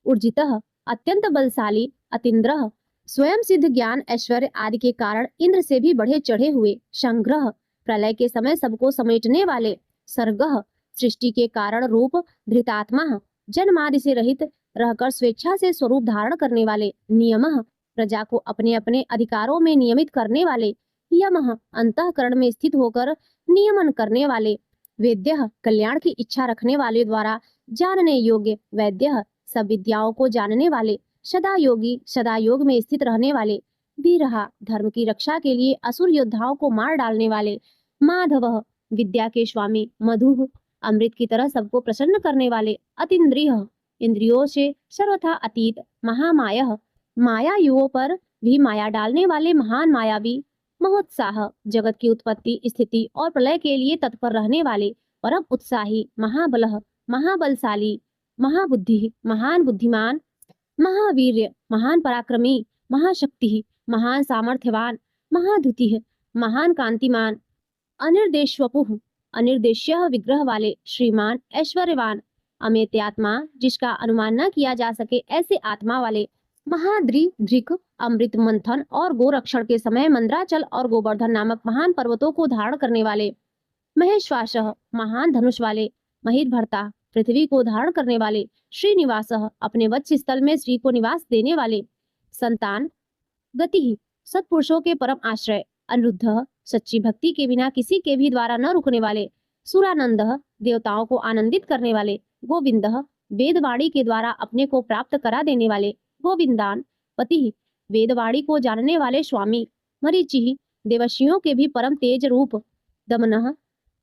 ऊर्जितः अत्यंत बलशाली, अतीन्द्रः स्वयं सिद्ध ज्ञान ऐश्वर्य आदि के कारण इंद्र से भी बढ़े चढ़े हुए, संग्रह प्रलय के समय सबको समेटने वाले, सर्गः सृष्टि के कारण रूप, धृतात्मा जन्मादि से रहित रहकर स्वेच्छा से स्वरूप धारण करने वाले, नियमः प्रजा को अपने अपने अधिकारों में नियमित करने वाले, यमः अंतःकरण में स्थित होकर नियमन करने वाले, वेद्यः कल्याण की इच्छा रखने वाले द्वारा जानने योग्य, वैद्यः सब विद्याओं को जानने वाले, सदा योगी सदा योग में स्थित रहने वाले, वीरहा धर्म की रक्षा के लिए असुर योद्धाओं को मार डालने वाले, माधवः विद्या के स्वामी, मधुः अमृत की तरह सबको प्रसन्न करने वाले, अतीन्द्रियः इंद्रियों से सर्वथा अतीत, महामायः मायायुओं पर भी माया डालने वाले महान मायावी, महोत्साह जगत की उत्पत्ति स्थिति और प्रलय के लिए तत्पर रहने वाले, परम उत्साही, महाबलः महाबलशाली, महाबुद्धि महान बुद्धिमान, महावीर्य महान पराक्रमी, महाशक्ति महान सामर्थ्यवान, महाद्युति महान कांतिमान, अनिर्देशवपुः अनिर्देश्य विग्रह वाले, श्रीमान ऐश्वर्यवान, अमेत्यात्मा जिसका अनुमान न किया जा सके ऐसे आत्मा वाले, महाद्रिधृक अमृत मंथन और गोरक्षण के समय मंद्राचल और गोवर्धन नामक महान पर्वतों को धारण करने वाले, महेश्वासः महान धनुष वाले, महिर्भर्ता पृथ्वी को धारण करने वाले, श्रीनिवासः अपने वत्स स्थल में श्री को निवास देने वाले, संतान गति सत्पुरुषों के परम आश्रय, अनिरुद्धः सच्ची भक्ति के बिना किसी के भी द्वारा न रुकने वाले, सुरानंदः देवताओं को आनंदित करने वाले, गोविंदः वेदवाणी के द्वारा अपने को प्राप्त करा देने वाले, गोविंदान पति वेदवाणी को जानने वाले स्वामी, मरीचि देवशियों के भी परम तेज रूप, दमनः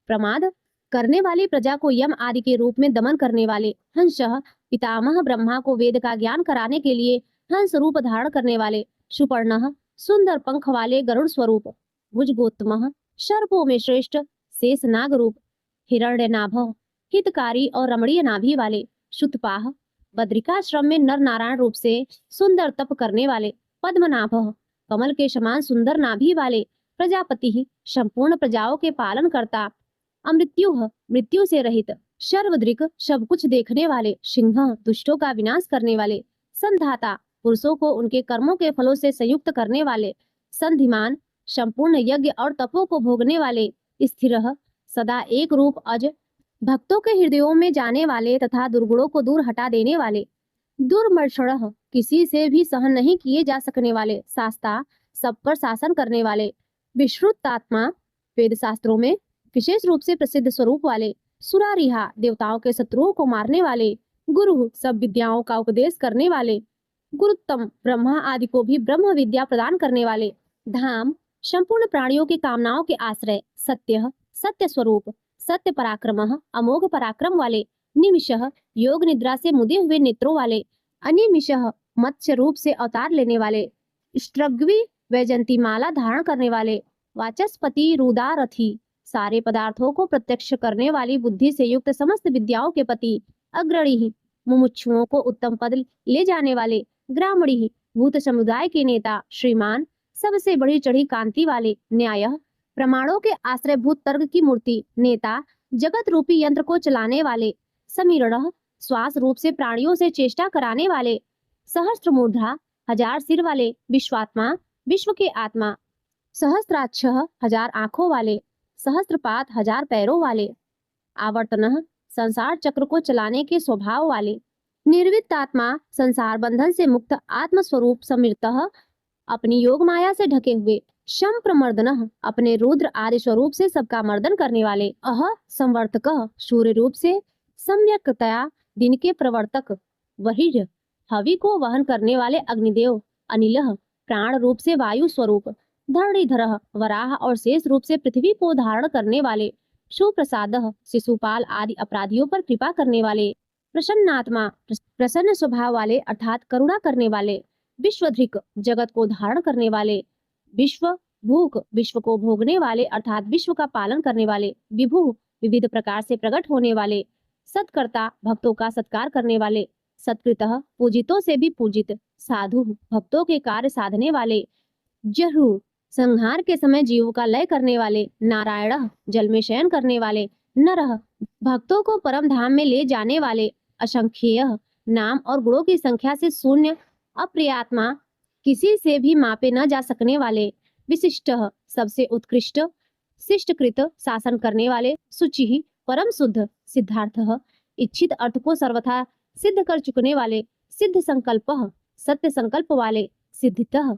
प्रमाद करने वाली प्रजा को यम आदि के रूप में दमन करने वाले, हंसः पितामह ब्रह्मा को वेद का ज्ञान कराने के लिए हंस रूप धारण करने वाले, सुपर्णः सुंदर पंख वाले गरुड़ स्वरूप, भुजगोत्तमः सर्पों में श्रेष्ठ शेष नाग रूप, हिरण्यनाभः हितकारी और रमणीय नाभि वाले, शुतपाह बद्रिकाश्रम में नर नारायण रूप से सुंदर तप करने वाले, पद्मनाभः कमल के समान सुंदर नाभि वाले, प्रजापति संपूर्ण प्रजाओं के पालन करता, अमृत्युः मृत्यु से रहित, सर्वदृक् सब कुछ देखने वाले, सिंह दुष्टों का विनाश करने वाले, संधाता पुरुषों को उनके कर्मों के फलों से संयुक्त करने वाले, संधिमान संपूर्ण यज्ञ और तपों को भोगने वाले, स्थिरः सदा एक रूप अज भक्तों के हृदयों में जाने वाले तथा दुर्गुणों को दूर हटा देने वाले, दुर्मर्षणः किसी से भी सहन नहीं किए जा सकने वाले, शास्ता सब पर शासन करने वाले, विश्रुतात्मा वेद शास्त्रों में विशेष रूप से प्रसिद्ध स्वरूप वाले, सुरारिहा देवताओं के शत्रुओं को मारने वाले, गुरु सब विद्याओं का उपदेश करने वाले, गुरुत्तम ब्रह्मा आदि को भी ब्रह्म विद्या प्रदान करने वाले, धाम संपूर्ण प्राणियों की कामनाओं के आश्रय, सत्य सत्य स्वरूप, सत्य पराक्रमः अमोघ पराक्रम वाले, निमिषः योग निद्रा से मुदे हुए नेत्रों वाले, अनिमिषः मत्स्य रूप से अवतार लेने वाले, स्त्रग्वी वैजंती माला धारण करने वाले, वाचस्पति रुदारथी सारे पदार्थों को प्रत्यक्ष करने वाली बुद्धि से युक्त समस्त विद्याओं के पति, अग्रणी मुमुक्षुओं को उत्तम पद ले जाने वाले, ग्रामणी भूत समुदाय के नेता, श्रीमान सबसे बड़ी चढ़ी कांति वाले, न्याय प्रमाणों के आश्रयभूत तर्क की मूर्ति, नेता जगत रूपी यंत्र को चलाने वाले, समीरण श्वास रूप से प्राणियों से चेष्टा कराने वाले, सहस्त्र मूर्धा 1000 सिर वाले, विश्वात्मा विश्व के आत्मा, सहस्त्राक्ष 1000 आंखों वाले, सहस्त्रपात 1000 पैरों वाले, आवर्तन संसार चक्र को चलाने के स्वभाव वाले, निर्वित आत्मा संसार बंधन से मुक्त आत्म स्वरूप समृतः अपनी योग माया से ढके हुए, शम प्रमर्दन अपने रुद्र आदि स्वरूप से सबका मर्दन करने वाले, अह संवर्तक सूर्य रूप से सम्यक्तया दिन के प्रवर्तक, वही हवि को वहन करने वाले अग्निदेव, अनिल प्राण रूप से वायु स्वरूप, धरणीधर वराह और शेष रूप से पृथ्वी को धारण करने वाले, सुप्रसाद शिशुपाल आदि अपराधियों पर कृपा करने वाले, प्रसन्नात्मा प्रसन्न स्वभाव वाले अर्थात करुणा करने वाले, विश्वधृक जगत को धारण करने वाले, विश्व भूख विश्व को भोगने वाले अर्थात विश्व का पालन करने वाले, विभु विविध प्रकार से प्रकट होने वाले, सत्कर्ता भक्तों का सत्कार करने वाले, सत्कृतः पूजितों से भी पूजित, साधु भक्तों के कार्य साधने वाले, जहु संहार के समय जीवों का लय करने वाले, नारायण जल में शयन करने वाले, नरः भक्तों को परम धाम में ले जाने वाले, असंख्येय नाम और गुणों की संख्या से शून्य, अप्रियात्मा किसी से भी मापे न जा सकने वाले, विशिष्ट सबसे उत्कृष्ट, शिष्टकृत शासन करने वाले, शुचि परम शुद्ध, सिद्धार्थ इच्छित अर्थ को सर्वथा सिद्ध कर चुकने वाले, सिद्ध संकल्प सत्य संकल्प वाले, सिद्धितः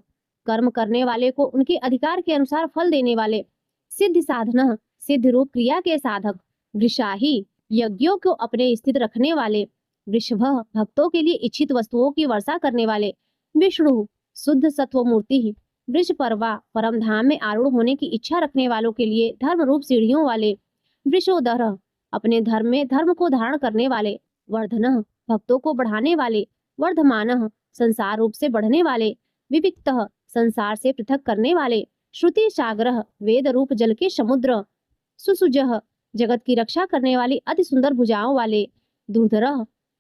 कर्म करने वाले को उनके अधिकार के अनुसार फल देने वाले, सिद्ध साधन सिद्ध रूप क्रिया के साधक, वृषाही यज्ञों को अपने स्थित रखने वाले, वृषभ भक्तों के लिए इच्छित वस्तुओं की वर्षा करने वाले, विष्णु शुद्ध सत्व मूर्ति, वृष पर्वा परम धाम में आरूढ़ होने की इच्छा रखने वालों के लिए धर्म रूप सीढ़ियों वाले, वृषोदर अपने धर्म में धर्म को धारण करने वाले, वर्धन भक्तों को बढ़ाने वाले, वर्धमान संसार रूप से बढ़ने वाले, विविक्त संसार से पृथक करने वाले, श्रुति सागर वेद रूप जल के समुद्र, सुसुजह जगत की रक्षा करने वाली अति सुंदर भुजाओं वाले, दूधर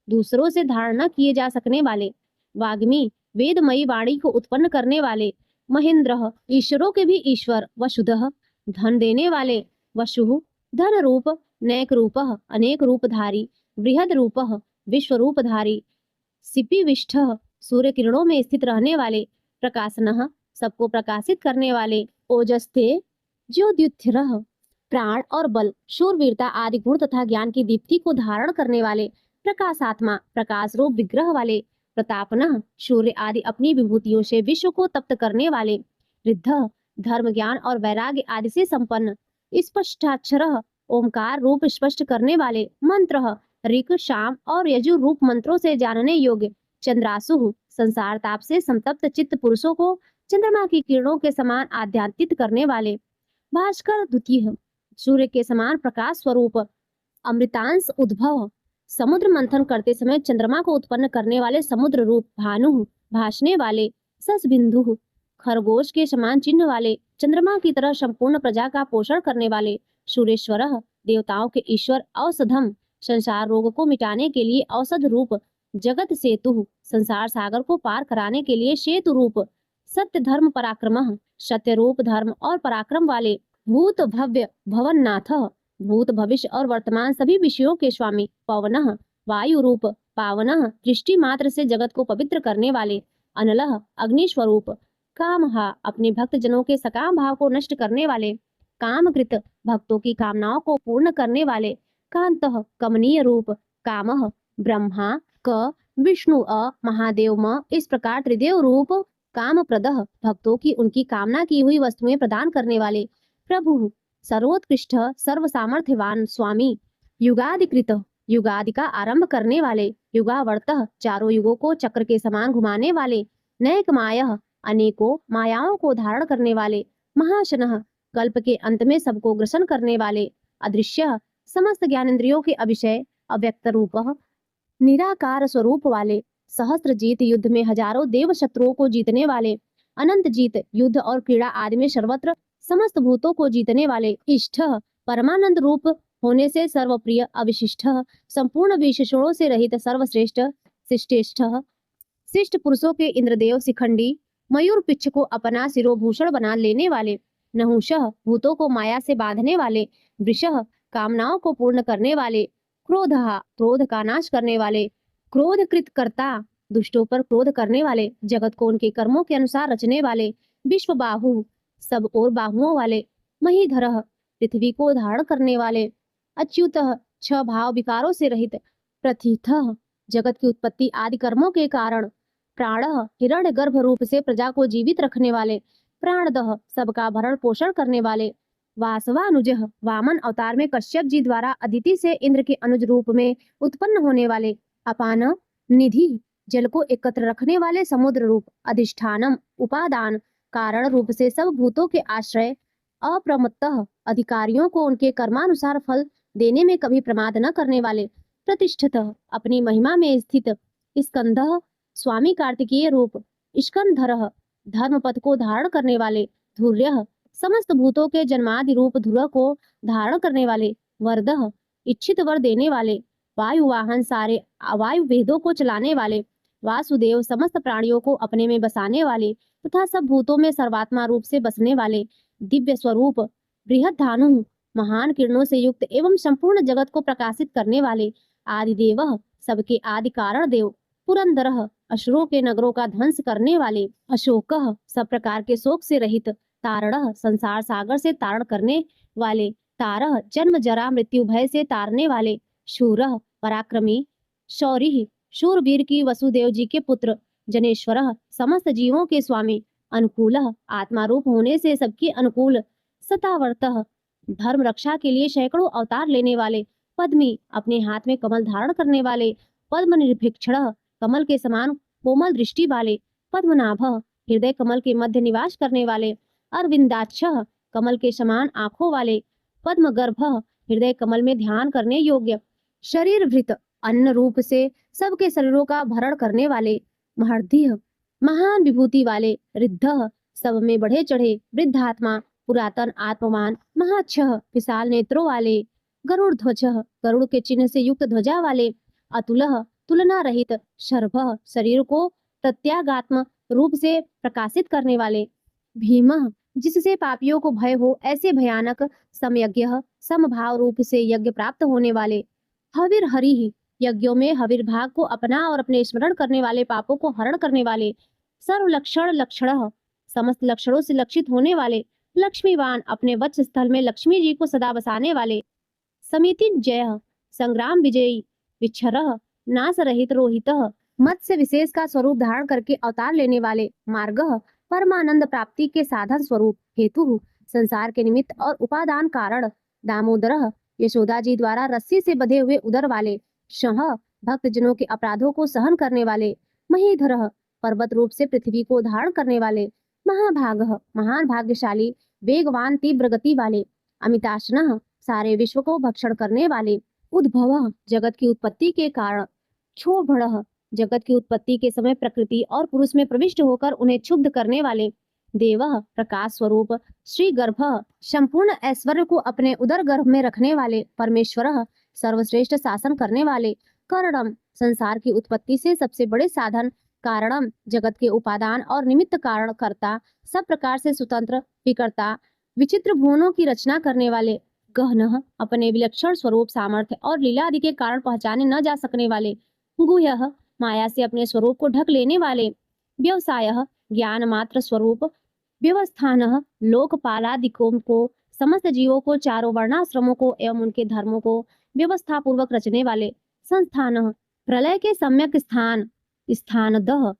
दूसरों से धारण न किए जा सकने वाले, वाग्मी वेदमयी वाणी को उत्पन्न करने वाले, महेंद्र ईश्वरों के भी ईश्वर, वसुधः धन देने वाले, वसु धन रूप, नैक रूप अनेक रूपधारी, बृहद रूप विश्व रूपधारी, सिपिविष्ठ सूर्य किरणों में स्थित रहने वाले, प्रकाशनः सबको प्रकाशित करने वाले, ओजस्ते ज्योद्युत्थिरः प्राण और बल, शूरवीरता आदि गुण तथा ज्ञान की दीप्ति को धारण करने वाले, प्रकाशात्मा प्रकाश रूप विग्रह वाले, प्रतापनः शूर्य आदि अपनी विभूतियों से विश्व को तप्त करने वाले, रिद्ध धर्म ज्ञान और वैराग्य आदि से संपन्न, स्पष्टाक्षरः ओमकार रूप स्पष्ट करने वाले, मंत्र ऋक शाम और यजु रूप मंत्रों से जानने योग्य, चंद्रासु संसार ताप से संतप्त चित्त पुरुषों को चंद्रमा की किरणों के समान आध्यात्मित करने वाले, भास्कर द्वितीय सूर्य के समान प्रकाश स्वरूप, अमृतांश उद्भव समुद्र मंथन करते समय चंद्रमा को उत्पन्न करने वाले, समुद्र रूप भानु भासने वाले, सस बिंदु खरगोश के समान चिन्ह वाले, चंद्रमा की तरह संपूर्ण प्रजा का पोषण करने वाले, सूर्येश्वर देवताओं के ईश्वर, औषधम संसार रोग को मिटाने के लिए औषध रूप, जगत सेतु संसार सागर को पार कराने के लिए सेतु रूप, सत्य धर्म पराक्रम सत्य रूप धर्म और पराक्रम वाले, भूत भव्य भवननाथ भूत भविष्य और वर्तमान सभी विषयों के स्वामी, पवनः वायु रूप, पावनः दृष्टि मात्र से जगत को पवित्र करने वाले, अनलः अग्नि स्वरूप, कामहा अपने भक्त जनों के सकाम भाव को नष्ट करने वाले, कामकृत भक्तों की कामनाओं को पूर्ण करने वाले, कांतः कमनीय रूप, कामः ब्रह्मा क विष्णु अ महादेव म, इस प्रकार त्रिदेव रूप काम प्रदः भक्तों की उनकी कामना की हुई वस्तुएं प्रदान करने वाले, प्रभु सर्वोत्कृष्ट सर्व सामर्थ्यवान स्वामी, युगादिकृत युगादि का आरंभ करने वाले, युगावर्तः चारों युगों को चक्र के समान घुमाने वाले, नैक मायः अनेकों मायाओं को धारण करने वाले, महाशनः कल्प के अंत में सबको ग्रसन करने वाले, अदृश्य समस्त ज्ञानेंद्रियों के अभिषय, अव्यक्त रूपः निराकार स्वरूप वाले, सहस्त्र जीत युद्ध में हजारों देव शत्रुओं को जीतने वाले, अनंत जीत युद्ध और क्रीड़ा आदि में सर्वत्र समस्त भूतों को जीतने वाले, इष्ट परमानंद रूप होने से सर्वप्रिय, अविशिष्ट संपूर्ण विशेषणों से रहित सर्वश्रेष्ठ, शिष्टेष्ठ शिष्ट पुरुषों के इंद्रदेव, शिखंडी मयूर पिच्छ को अपना सिरोभूषण बना लेने वाले, नहुषः भूतों को माया से बांधने वाले, वृषः कामनाओं को पूर्ण करने वाले, क्रोधः क्रोध का नाश करने वाले, क्रोधकृत कर्ता दुष्टों पर क्रोध करने वाले, जगत को उनके कर्मों के अनुसार रचने वाले, विश्व बाहु सब और बाहुओं वाले, महीधरः पृथ्वी को धारण करने वाले, अच्युतः छह भाव विकारों से रहित, प्रथितः जगत की उत्पत्ति आदि कर्मों के कारण, प्राणः हिरण्य गर्भ रूप से प्रजा को जीवित रखने वाले, प्राणदः सबका भरण पोषण करने वाले, वासवानुजः वामन अवतार में कश्यप जी द्वारा अदिति से इंद्र के अनुज रूप में उत्पन्न होने वाले, अपान निधि जल को एकत्र रखने वाले समुद्र रूप, अधिष्ठानम उपादान कारण रूप से सब भूतों के आश्रय, अप्रमत्तः अधिकारियों को उनके कर्मानुसार फल देने में कभी प्रमाद न करने वाले, प्रतिष्ठितः अपनी महिमा में स्थित, स्कंदः स्वामी कार्तिकीय रूप, स्कंधरः धर्म पथ को धारण करने वाले, धुर्यः समस्त भूतों के जन्मादि रूप ध्रुव को धारण करने वाले, वरदः इच्छित वर देने वाले, वायु वाहन सारे वायु वेदों को चलाने वाले, वासुदेव समस्त प्राणियों को अपने में बसाने वाले तथा सब भूतों में सर्वात्मा रूप से बसने वाले, दिव्य स्वरूप, बृहद धानु महान किरणों से युक्त एवं संपूर्ण जगत को प्रकाशित करने वाले, आदिदेवः सबके आदि कारण देव, पुरंदरः असुरों के नगरों का ध्वंस करने वाले, अशोकः सब प्रकार के शोक से रहित, तारणः संसार सागर से तारण करने वाले, तारः जन्म जरा मृत्यु भय से तारने वाले, शूरः पराक्रमी, शौरिः शूरवीर की वसुदेव जी के पुत्र, जनेश्वरः समस्त जीवों के स्वामी, अनुकूलः आत्मा रूप होने से सबके अनुकूल, सतावर्तः धर्म रक्षा के लिए सैकड़ों अवतार लेने वाले, पद्मी अपने हाथ में कमल धारण करने वाले, पद्म निर्भिक्षण कमल के समान कोमल दृष्टि वाले, पद्मनाभः हृदय कमल के मध्य निवास करने वाले, अरविंदाक्षः कमल के समान आंखों वाले, पद्मगर्भः हृदय कमल में ध्यान करने योग्य, शरीर भृत अन्न रूप से सबके शरीरों का भरण करने वाले, महर्धिः महान विभूति वाले, रिद्धः सब में बढ़े चढ़े, वृद्धात्मा पुरातन आत्मवान, महाक्षः विशाल नेत्रों वाले, गरुड़ ध्वजः गरुड़ के चिन्ह से युक्त ध्वजा वाले, अतुलः तुलना रहित, शर्भः शरीर को प्रत्यागात्म रूप से प्रकाशित करने वाले, भीमः जिससे पापियों को भय हो ऐसे भयानक, समयज्ञः समभाव रूप से यज्ञ प्राप्त होने वाले, हविर हरिः यज्ञों में हविर भाग को अपना और अपने स्मरण करने वाले पापों को हरण करने वाले, सर्वलक्षण लक्षणः समस्त लक्षणों से लक्षित होने वाले, लक्ष्मीवान अपने वत्स स्थल में लक्ष्मी जी को सदा बसाने वाले, समिति जय संग्राम विजयी, विच्छरः नाश रहित रोहितः मत्स्य विशेष का स्वरूप धारण करके अवतार लेने वाले, मार्गः परमानंद प्राप्ति के साधन स्वरूप, हेतु संसार के निमित्त और उपादान कारण, दामोदरः यशोदा जी द्वारा रस्सी से बंधे हुए उदर वाले, शः भक्त जनों के अपराधों को सहन करने वाले, महीधरः पर्वत रूप से पृथ्वी को धारण करने वाले, महाभागः महान भाग्यशाली वेगवान तीव्र गति वाले, अमिताशनः सारे विश्व को भक्षण करने वाले, उद्भवः जगत की उत्पत्ति के कारण, क्षोभणः जगत की उत्पत्ति के समय प्रकृति और पुरुष में प्रविष्ट होकर उन्हें क्षुब्ध करने वाले, देवः प्रकाश स्वरूप, श्री गर्भः संपूर्ण ऐश्वर्य को अपने उदर गर्भ में रखने वाले, परमेश्वरः सर्वश्रेष्ठ शासन करने वाले, करणम संसार की उत्पत्ति से सबसे बड़े साधन, कारणम जगत के उपादान और निमित्त कारण कर्ता, सब प्रकार से स्वतंत्र विकर्ता, विचित्र भुवनों की रचना करने वाले, गहनः अपने विलक्षण स्वरूप सामर्थ्य और लीला आदि के कारण पहचाने न जा सकने वाले, गुह्यः माया से अपने स्वरूप को ढक लेने वाले, व्यवसायः ज्ञान मात्र स्वरूप, व्यवस्थानः लोकपालादिकों को समस्त जीवों को चारों वर्णाश्रमों को एवं उनके धर्मों को व्यवस्था पूर्वक रचने वाले, संस्थानः प्रलय के सम्यक स्थान, स्थानदः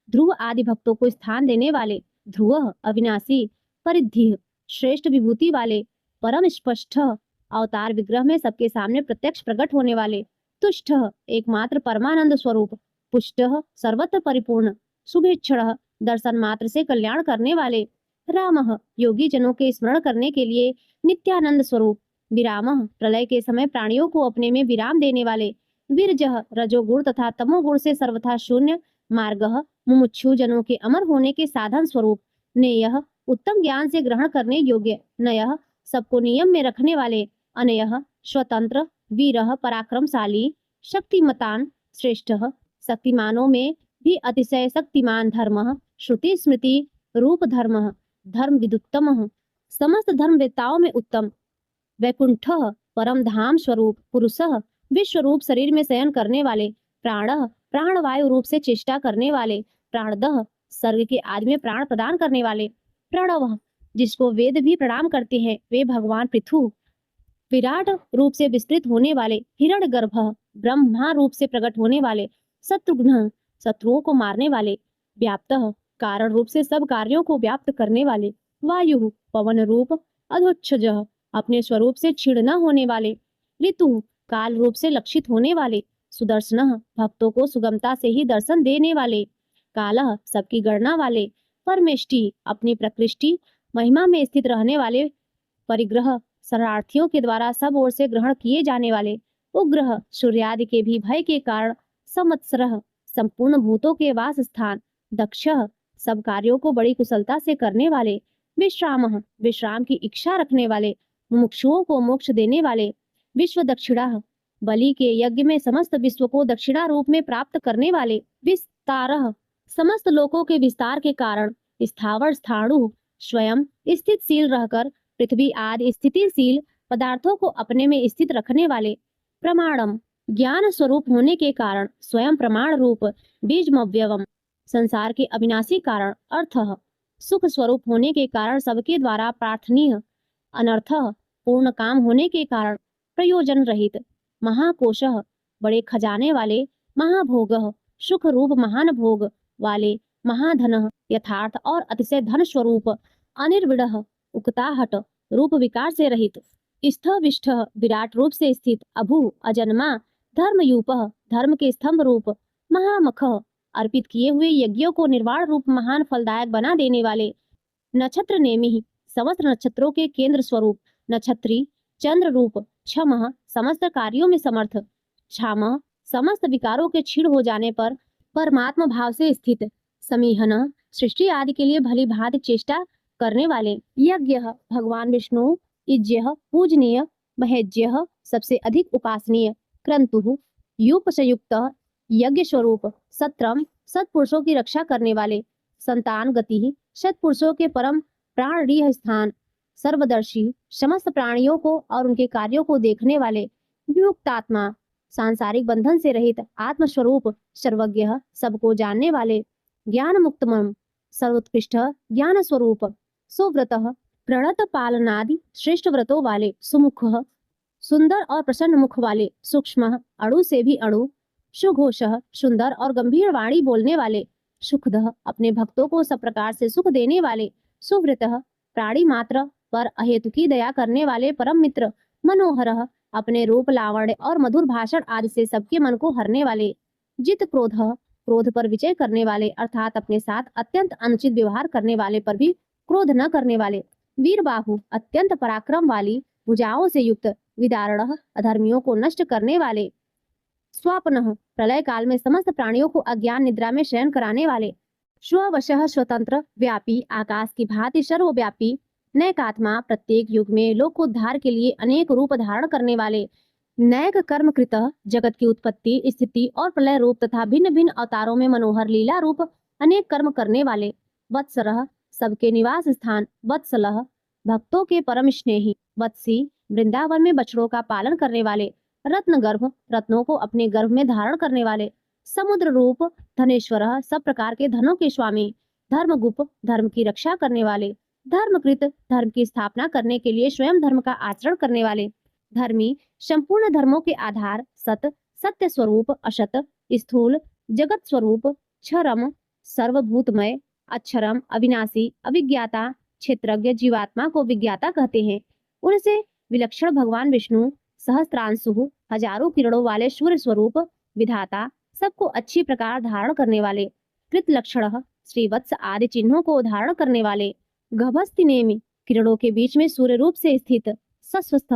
ध्रुव आदि भक्तों को स्थान देने वाले, ध्रुवः अविनाशी, परिधिः श्रेष्ठ विभूति वाले, परम स्पष्ट अवतार विग्रह में सबके सामने प्रत्यक्ष प्रकट होने वाले, तुष्टः एकमात्र परमानंद स्वरूप, पुष्टः सर्वत्र परिपूर्ण, शुभेच्छणः दर्शन मात्र से कल्याण करने वाले, रामः योगी जनों के स्मरण करने के लिए नित्यानंद स्वरूप, विरामः प्रलय के समय प्राणियों को अपने में विराम देने वाले, विरजः रजोगुण तथा तमोगुण से सर्वथा शून्य, मार्गः मुमुक्षु जनों के अमर होने के साधन स्वरूप, नेयः उत्तम ज्ञान से ग्रहण करने योग्य, नयः सबको नियम में रखने वाले, अनयः स्वतंत्र, वीरः पराक्रमशाली, शक्तिमतान श्रेष्ठः शक्तिमानों में भी अतिशय शक्तिमान, धर्मः श्रुति स्मृति रूप धर्मः धर्म विदुत्तमः समस्त धर्मवेत्ताओं में उत्तम। वैकुंठः परम धाम स्वरूप पुरुषः विश्व रूप शरीर में शयन करने वाले। प्राणः प्राणवायु रूप से चेष्टा करने वाले। प्राणदः सर्ग के आदि में प्राण प्रदान करने वाले। प्रणवः जिसको वेद भी प्रणाम करते हैं वे भगवान पृथु। विराट रूप से विस्तृत होने वाले। हिरण्यगर्भः ब्रह्मा रूप से प्रकट होने वाले। शत्रुघ्न शत्रुओं को मारने वाले। व्याप्तः कारण रूप से सब कार्यों को व्याप्त करने वाले। वायु पवन रूप। अधोक्षजः अपने स्वरूप से क्षीण न होने वाले। ऋतु काल रूप से लक्षित होने वाले। सुदर्शनः भक्तों को सुगमता से ही दर्शन देने वाले। कालः सबकी गणना वाले। परमेष्टि अपनी प्रकृष्टि महिमा में स्थित रहने वाले। परिग्रह शरणार्थियों के द्वारा सब ओर से ग्रहण किए जाने वाले। उग्रह सूर्यादि के भी भय के कारण। संवत्सरः संपूर्ण भूतों के वास स्थान। दक्षः सब कार्यों को बड़ी कुशलता से करने वाले। विश्रामः विश्राम की इच्छा रखने वाले। मुमुक्षुओं को मोक्ष देने वाले। विश्व दक्षिणाः बलि के यज्ञ में समस्त विश्व को दक्षिणा रूप में प्राप्त करने वाले। विस्तारः समस्त लोकों के विस्तार के कारण। स्थावर स्थाणु स्वयं स्थितशील रहकर पृथ्वी आदि स्थितिशील पदार्थों को अपने में स्थित रखने वाले। प्रमाणम ज्ञान स्वरूप होने के कारण स्वयं प्रमाण रूप। बीजमव्यवम संसार के अविनाशी कारण। अर्थः सुख स्वरूप होने के कारण सबके द्वारा प्रार्थनीय। अनर्थः पूर्ण काम होने के कारण प्रयोजन रहित। महाकोशः बड़े खजाने वाले। महाभोगः सुख रूप महान भोग वाले। महाधनः यथार्थ और अतिशय धन स्वरूप। अनिर्विडः उकताहट रूप विकार से रहित। स्थविष्ठ विराट रूप से स्थित। अभु अजन्मा। धर्मयूपः धर्म के स्तंभ रूप। महामखः अर्पित किए हुए यज्ञों को निर्वाण रूप महान फलदायक बना देने वाले। नक्षत्र नेमि समस्त नक्षत्रों के केंद्र स्वरूप। नक्षत्री चंद्र रूप। क्षमः समस्त कार्यों में समर्थ। क्षामः समस्त विकारों के क्षीण हो जाने पर परमात्मा भाव से स्थित। समीहन सृष्टि आदि के लिए भली भांति चेष्टा करने वाले। यज्ञ भगवान विष्णु इज्य पूजनीय। महेज्य सबसे अधिक उपासनीय। क्रंतु युप संयुक्त यज्ञ स्वरूप। सत्रम सत्पुरुषों की रक्षा करने वाले। संतान गति सत्पुरुषों के परम प्राणरीय स्थान। सर्वदर्शी समस्त प्राणियों को और उनके कार्यों को देखने वाले। विमुक्तात्मा सांसारिक बंधन से रहित आत्मस्वरूप। सर्वज्ञ सबको जानने वाले। ज्ञान मुक्तमम सर्वोत्कृष्ट ज्ञान स्वरूप। सुव्रतः प्रणत पालनादि श्रेष्ठ व्रतों वाले। सुमुखः सुंदर और प्रसन्न मुख वाले। सूक्ष्म अणु से भी अणु। सुघोषः सुंदर और गंभीर वाणी बोलने वाले। सुखदः अपने भक्तों को सब प्रकार से सुख देने वाले। सुव्रतः प्राणी मात्र पर अहेतुकी दया करने वाले परम मित्र। मनोहरः अपने रूप लावण्य और मधुर भाषण आदि से सबके मन को हरने वाले। जित क्रोधः क्रोध पर विजय करने वाले अर्थात अपने साथ अत्यंत अनुचित व्यवहार करने वाले पर भी क्रोध न करने वाले। वीरबाहु अत्यंत पराक्रम वाली भुजाओं से युक्त। विदारणः अधर्मियों को नष्ट करने वाले। स्वापनः प्रलय काल में समस्त प्राणियों को अज्ञान निद्रा में शयन कराने वाले। स्ववशः स्वतंत्र व्यापी आकाश की भांति सर्वव्यापी। नैकात्मा प्रत्येक युग में लोकोद्धार के लिए अनेक रूप धारण करने वाले। नैक कर्म कृतः जगत की उत्पत्ति स्थिति और प्रलय रूप तथा भिन्न भिन्न अवतारों में मनोहर लीला रूप अनेक कर्म करने वाले। वत्सरः सबके निवास स्थान। वत्सलः भक्तों के परम स्नेही। वत्सी वृंदावन में बछड़ों का पालन करने वाले। रत्न गर्भ रत्नों को अपने गर्भ में धारण करने वाले। समुद्र रूप धनेश्वरः सब प्रकार के धनों के स्वामी। धर्मगुप धर्म की रक्षा करने वाले। धर्मकृत धर्म की स्थापना करने के लिए स्वयं धर्म का आचरण करने वाले। धर्मी संपूर्ण धर्मों के आधार। सत सत्य स्वरूप। असत स्थूल जगत स्वरूप। क्षरम सर्वभूतमय। अक्षरम अविनाशी अविज्ञाता क्षेत्रज्ञ जीवात्मा को विज्ञाता कहते हैं। उनसे विलक्षण भगवान विष्णु सहस्त्रांशु हजारों किरणों वाले सूर्य स्वरूप। विधाता सबको अच्छी प्रकार धारण करने वाले। कृत लक्षण श्रीवत्स आदि चिन्हों को धारण करने वाले। गभस्ति नेमि किरणों के बीच में सूर्य रूप से स्थित। सस्वस्थ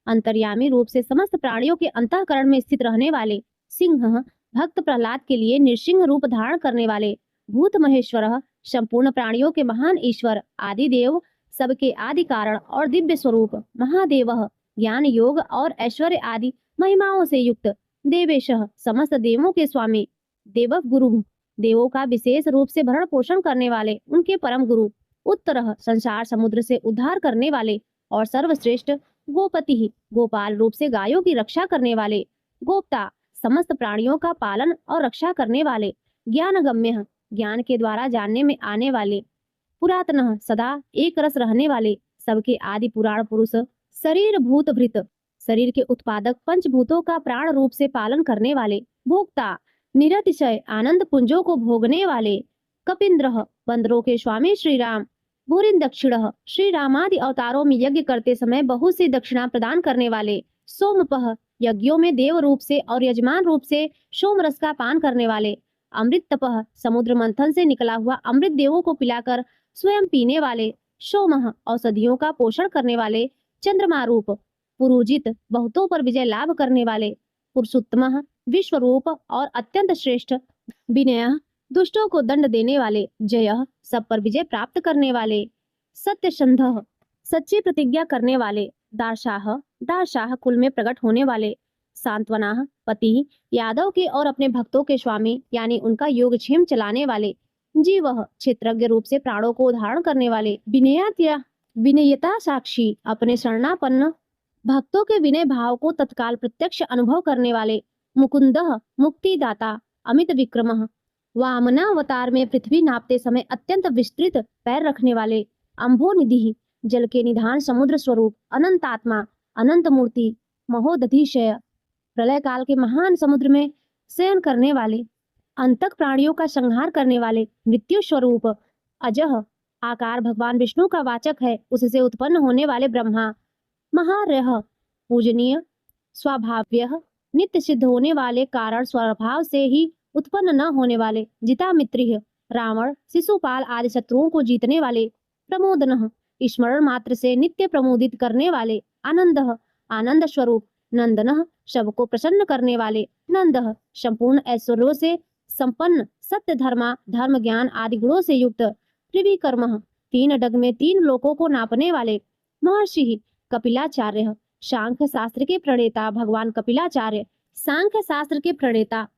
अंतर्यामी रूप से समस्त प्राणियों के अंतःकरण में स्थित रहने वाले। सिंह भक्त प्रहलाद के लिए नृसिंह रूप धारण करने वाले। भूत महेश्वर संपूर्ण प्राणियों के महान ईश्वर। आदि देव सबके आदि कारण और दिव्य स्वरूप। महादेव ज्ञान योग और ऐश्वर्य आदि महिमाओं से युक्त। देवेश समस्त देवों के स्वामी। देव गुरु देवों का विशेष रूप से भरण पोषण करने वाले उनके परम गुरु, उत्तरः संसार समुद्र से उद्धार करने वाले और सर्वश्रेष्ठ गोपति ही, गोपाल रूप से गायों की रक्षा करने वाले, गोप्ता समस्त प्राणियों का पालन और रक्षा करने वाले, ज्ञानगम्य ज्ञान के द्वारा जानने में आने वाले, पुरातन सदा एक रस रहने वाले, सबके आदि पुराण पुरुष, शरीर भूत भृत शरीर के उत्पादक, पंचभूतों का प्राण रूप से पालन करने वाले, भोक्ता निरतिशय आनंद पुंजों को भोगने वाले, कपिंद्र बंदरों के स्वामी श्री राम, भूरिन दक्षिण श्री रामादि अवतारों में यज्ञ करते समय बहुत सी दक्षिणा प्रदान करने वाले, सोमपह यज्ञों में देव रूप से और यजमान रूप से सोम रस का पान करने वाले, अमृत तपह समुद्र मंथन से निकला हुआ अमृत देवों को पिलाकर स्वयं पीने वाले, सोमह औषधियों का पोषण करने वाले, चंद्रमा रूप पुरुजित बहुतों पर विजय लाभ करने वाले, पुरुषोत्तम विश्व रूप और अत्यंत श्रेष्ठ, विनय दुष्टों को दंड देने वाले, जय सब पर विजय प्राप्त करने वाले, सत्यसंध सच्ची प्रतिज्ञा करने वाले, दारशाह कुल में प्रकट होने वाले, सांत्वना पति यादव के और अपने भक्तों के स्वामी यानी उनका योगक्षेम चलाने वाले, जीव क्षेत्रज्ञ रूप से प्राणों को धारण करने वाले, विनयता साक्षी अपने शरणापन्न भक्तों के विनय भाव को तत्काल प्रत्यक्ष अनुभव करने वाले, मुकुंद मुक्तिदाता अमित विक्रम वामनावतार में पृथ्वी नापते समय अत्यंत विस्तृत पैर रखने वाले, अम्भोनिधि जल के निधान समुद्र स्वरूप, अनंतात्मा अनंत मूर्ति महोदधिशय प्रलय काल के महान समुद्र में शयन करने वाले, अंतक प्राणियों का संहार करने वाले, मृत्यु स्वरूप, अजह आकार भगवान विष्णु का वाचक है, उससे उत्पन्न होने वाले ब्रह्मा, महारह पूजनीय स्वाभाव्य नित्य सिद्ध होने वाले कारण स्वभाव से ही उत्पन्न न होने वाले, जितामित्रिय रावण शिशुपाल आदि शत्रुओं को जीतने वाले, प्रमोदन स्मरण मात्र से नित्य प्रमोदित करने वाले, आनंद आनंद स्वरूप, नंदन सबको प्रसन्न करने वाले, नंद संपूर्ण ऐश्वर्यों से संपन्न, सत्य धर्म ज्ञान आदि गुणों से युक्त, त्रिविक्रम तीन डग में तीन लोकों को नापने वाले, महर्षि कपिलाचार्य सांख्य शास्त्र के प्रणेता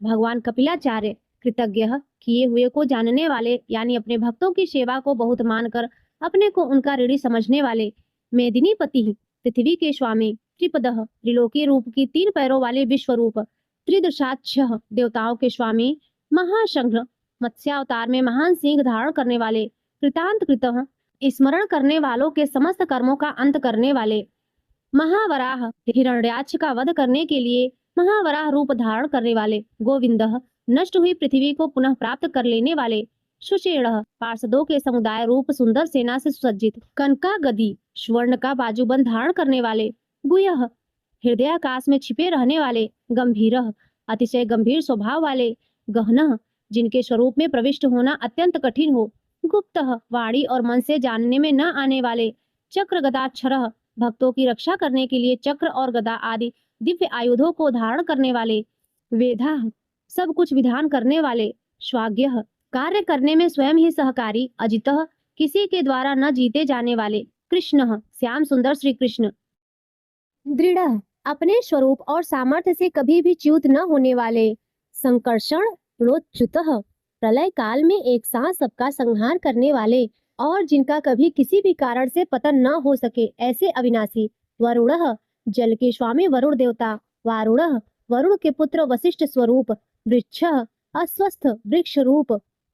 भगवान कपिलाचार्य, कृतज्ञ किए हुए को जानने वाले यानी अपने भक्तों की सेवा को बहुत मानकर अपने को उनका ऋणी समझने वाले, मेदिनीपति पृथ्वी के स्वामी, त्रिपदः त्रिलोकी रूप की तीन पैरों वाले विश्वरूप, त्रिदशाक्ष देवताओं के स्वामी, महाशंख मत्स्यावतार में महान सिंह धारण करने वाले, कृतांत कृतः स्मरण करने वालों के समस्त कर्मों का अंत करने वाले, महावराह हिरण्याक्ष का वध करने के लिए महावराह रूप धारण करने वाले, गोविंदः नष्ट हुई पृथ्वी को पुनः प्राप्त कर लेने वाले, सुषेण पार्षदों के समुदाय रूप सुंदर सेना से सुसज्जित, कनका गदी स्वर्ण का बाजूबंद धारण करने वाले, गुह्यः हृदयाकाश में छिपे रहने वाले, गंभीरः अतिशय गंभीर स्वभाव वाले, गहनः जिनके स्वरूप में प्रविष्ट होना अत्यंत कठिन हो, गुप्तः वाणी और मन से जानने में न आने वाले, चक्र गदाक्षरः भक्तों की रक्षा करने के लिए चक्र और गदा आदि दिव्य आयुधों को धारण करने वाले, वेदा सब कुछ विधान करने वाले, स्वाज्ञः कार्य करने में स्वयं ही सहकारी, अजितः किसी के द्वारा न जीते जाने वाले, कृष्णः श्याम सुंदर श्री कृष्ण, दृढ़ अपने स्वरूप और सामर्थ्य से कभी भी च्युत न होने वाले, संकर्षण प्रोच्युतः प्रलय काल में एक साथ सबका संहार करने वाले और जिनका कभी किसी भी कारण से पतन न हो सके ऐसे अविनाशी, वरुणः जल के स्वामी वरुण देवता, वारुणः वरुण के पुत्र वशिष्ठ स्वरूप, वृक्षः अस्वस्थ वृक्ष रूप,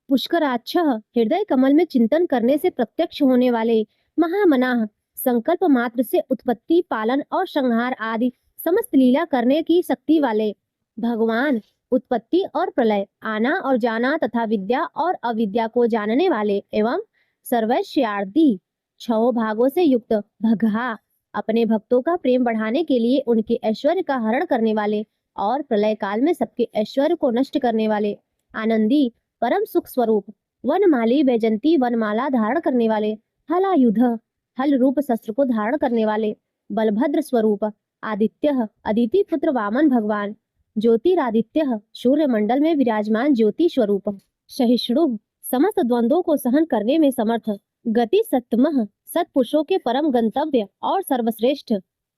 पुष्कराक्षः हृदय कमल में चिंतन करने से प्रत्यक्ष होने वाले, महामनाः संकल्प मात्र से उत्पत्ति पालन और संहार आदि समस्त लीला करने की शक्ति वाले, भगवान उत्पत्ति और प्रलय, आना और जाना तथा विद्या और अविद्या को जानने वाले एवं सर्वैश्वर्यादि 6 भागों से युक्त, भगहा अपने भक्तों का प्रेम बढ़ाने के लिए उनके ऐश्वर्य का हरण करने वाले और प्रलय काल में सबके ऐश्वर्य को नष्ट करने वाले, आनंदी परम सुख स्वरूप, वनमाली वैजंती वनमाला धारण करने वाले, हलायुध हल रूप शस्त्र को धारण करने वाले, बलभद्र स्वरूप, आदित्य अदिति पुत्र वामन भगवान, ज्योतिरादित्य सूर्य मंडल में विराजमान ज्योति स्वरूप, सहिष्णु समस्त द्वंद्वों को सहन करने में समर्थ, गति सत्तमः सत्पुरुषों के परम गंतव्य और सर्वश्रेष्ठ,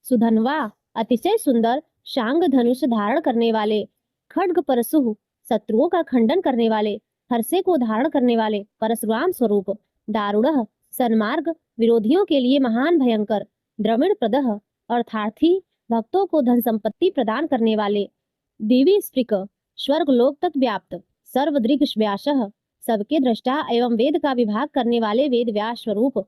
सुधनवा अतिशय सुंदर शांग धनुष धारण करने वाले, खड्ग परशु शत्रुओं का खंडन करने वाले, हर्षे को धारण करने वाले परशुराम स्वरूप। दारुणः सन्मार्ग विरोधियों के लिए महान भयंकर। द्रविण प्रदः अर्थार्थी भक्तों को धन संपत्ति प्रदान करने वाले। दिव्य स्पृक स्वर्ग लोक तक व्याप्त। सर्वदृक् व्यासः सबके दृष्टा एवं वेद का विभाग करने वाले वेद व्यास स्वरूप।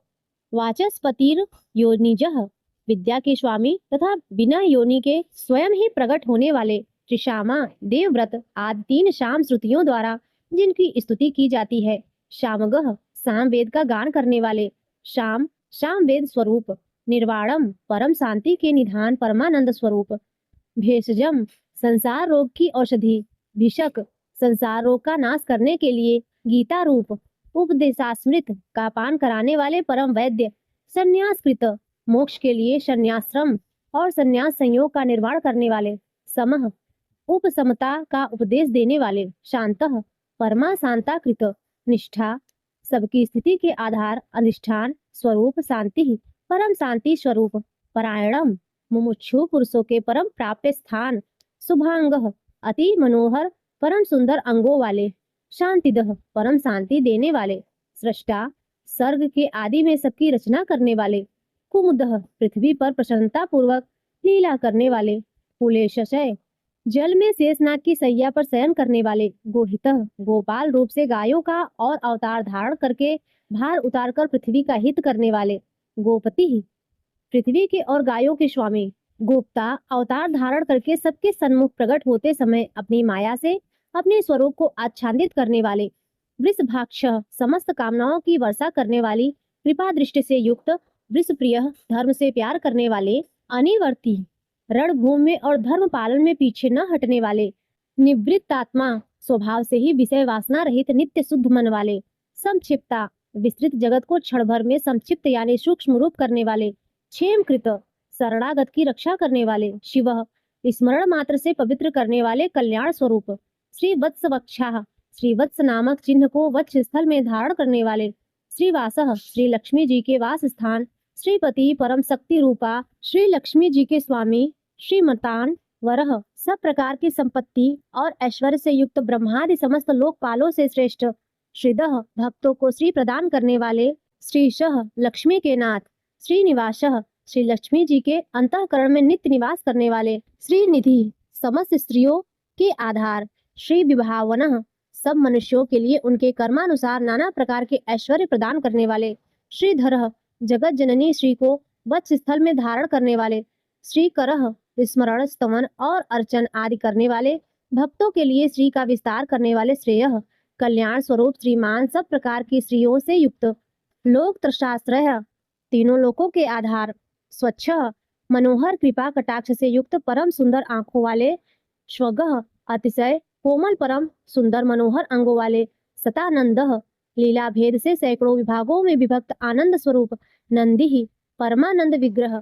वाचस्पतिर योनिजः विद्या के स्वामी तथा बिना योनि के स्वयं ही प्रकट होने वाले। त्रिशामा देवव्रत आदि 3 शाम श्रुतियों द्वारा जिनकी स्तुति की जाती है। शामगः साम वेद का गान करने वाले। शाम शाम वेद स्वरूप। निर्वाणम परम शांति के निधान परमानंद स्वरूप। भेषजम संसार रोग की औषधि। भिषक संसार रोग का नाश करने के लिए गीता रूप। उपदेशास्मृत का पान कराने वाले परम वैद्य। संन्यासकृत मोक्ष के लिए संन्याश्रम और संन्यास संयोग का निर्वाण करने वाले। समः उपसमता का उपदेश देने वाले। शांतः परमा शांताकृत। निष्ठा सबकी स्थिति के आधार अधिष्ठान स्वरूप। शांति परम शांति स्वरूप। परायणम मुमुक्षु पुरुषों के परम प्राप्य स्थान। शुभांगः अति मनोहर परम सुंदर अंगों वाले। शांतिदः परम शांति देने वाले। सृष्टा सर्ग के आदि में सबकी रचना करने वाले। कुमुदः पृथ्वी पर प्रसन्नता पूर्वक लीला करने वाले। कुलेशय जल में शेषनाग की सैया पर शयन करने वाले। गोहितः गोपाल रूप से गायों का और अवतार धारण करके भार उतारकर पृथ्वी का हित करने वाले। गोपति पृथ्वी के और गायों के स्वामी। गोप्ता अवतार धारण करके सबके सन्मुख प्रकट होते समय अपनी माया से अपने स्वरूप को आच्छादित करने वाले। वृषभाक्ष समस्त कामनाओं की वर्षा करने वाली कृपा दृष्टि से युक्त। वृषप्रिय धर्म से प्यार करने वाले। अनिवर्ती रणभूमि में और धर्म पालन में पीछे न हटने वाले। निवृत्तात्मा स्वभाव से ही विषय वासना रहित नित्य शुद्ध मन वाले। संक्षिप्ता विस्तृत जगत को क्षण भर में संक्षिप्त यानी सूक्ष्म रूप करने वाले। क्षेमकृत शरणागत की रक्षा करने वाले। शिवः स्मरण मात्र से पवित्र करने वाले कल्याण स्वरूप। श्री वत्स वक्षाः श्री वत्स नामक चिन्ह को वक्ष स्थल में धारण करने वाले। श्रीवासः श्री लक्ष्मी जी के वास स्थान। श्रीपति परम शक्ति रूपा श्री लक्ष्मी जी के स्वामी। श्रीमतान वरह सब प्रकार की संपत्ति और ऐश्वर्य से युक्त ब्रह्मादि समस्त लोकपालों से श्रेष्ठ। श्रीदः भक्तों को श्री प्रदान करने वाले। श्रीशः लक्ष्मी के नाथ। श्रीनिवासः श्री लक्ष्मी जी के अंतःकरण में नित्य निवास करने वाले। श्रीनिधि समस्त स्त्रियों के आधार। श्री विभावनः सब मनुष्यों के लिए उनके कर्मानुसार नाना प्रकार के ऐश्वर्य प्रदान करने वाले। श्रीधरः जगत जननी श्री को वत्स स्थल में धारण करने वाले। श्रीकरः स्मरण स्तवन और अर्चन आदि करने वाले। भक्तों के लिए श्री का विस्तार करने वाले। श्रेयः कल्याण स्वरूप श्रीमान सब प्रकार की स्त्रियों से युक्त। लोक त्रशाश्रय तीनों लोकों के आधार। स्वच्छ मनोहर कृपा कटाक्ष से युक्त परम सुंदर आंखों वाले। स्वगः अतिशय कोमल परम सुंदर मनोहर अंगों वाले। सतानंदः लीला भेद से सैकड़ों विभागों में विभक्त आनंद स्वरूप। नंदी परमानंद विग्रह।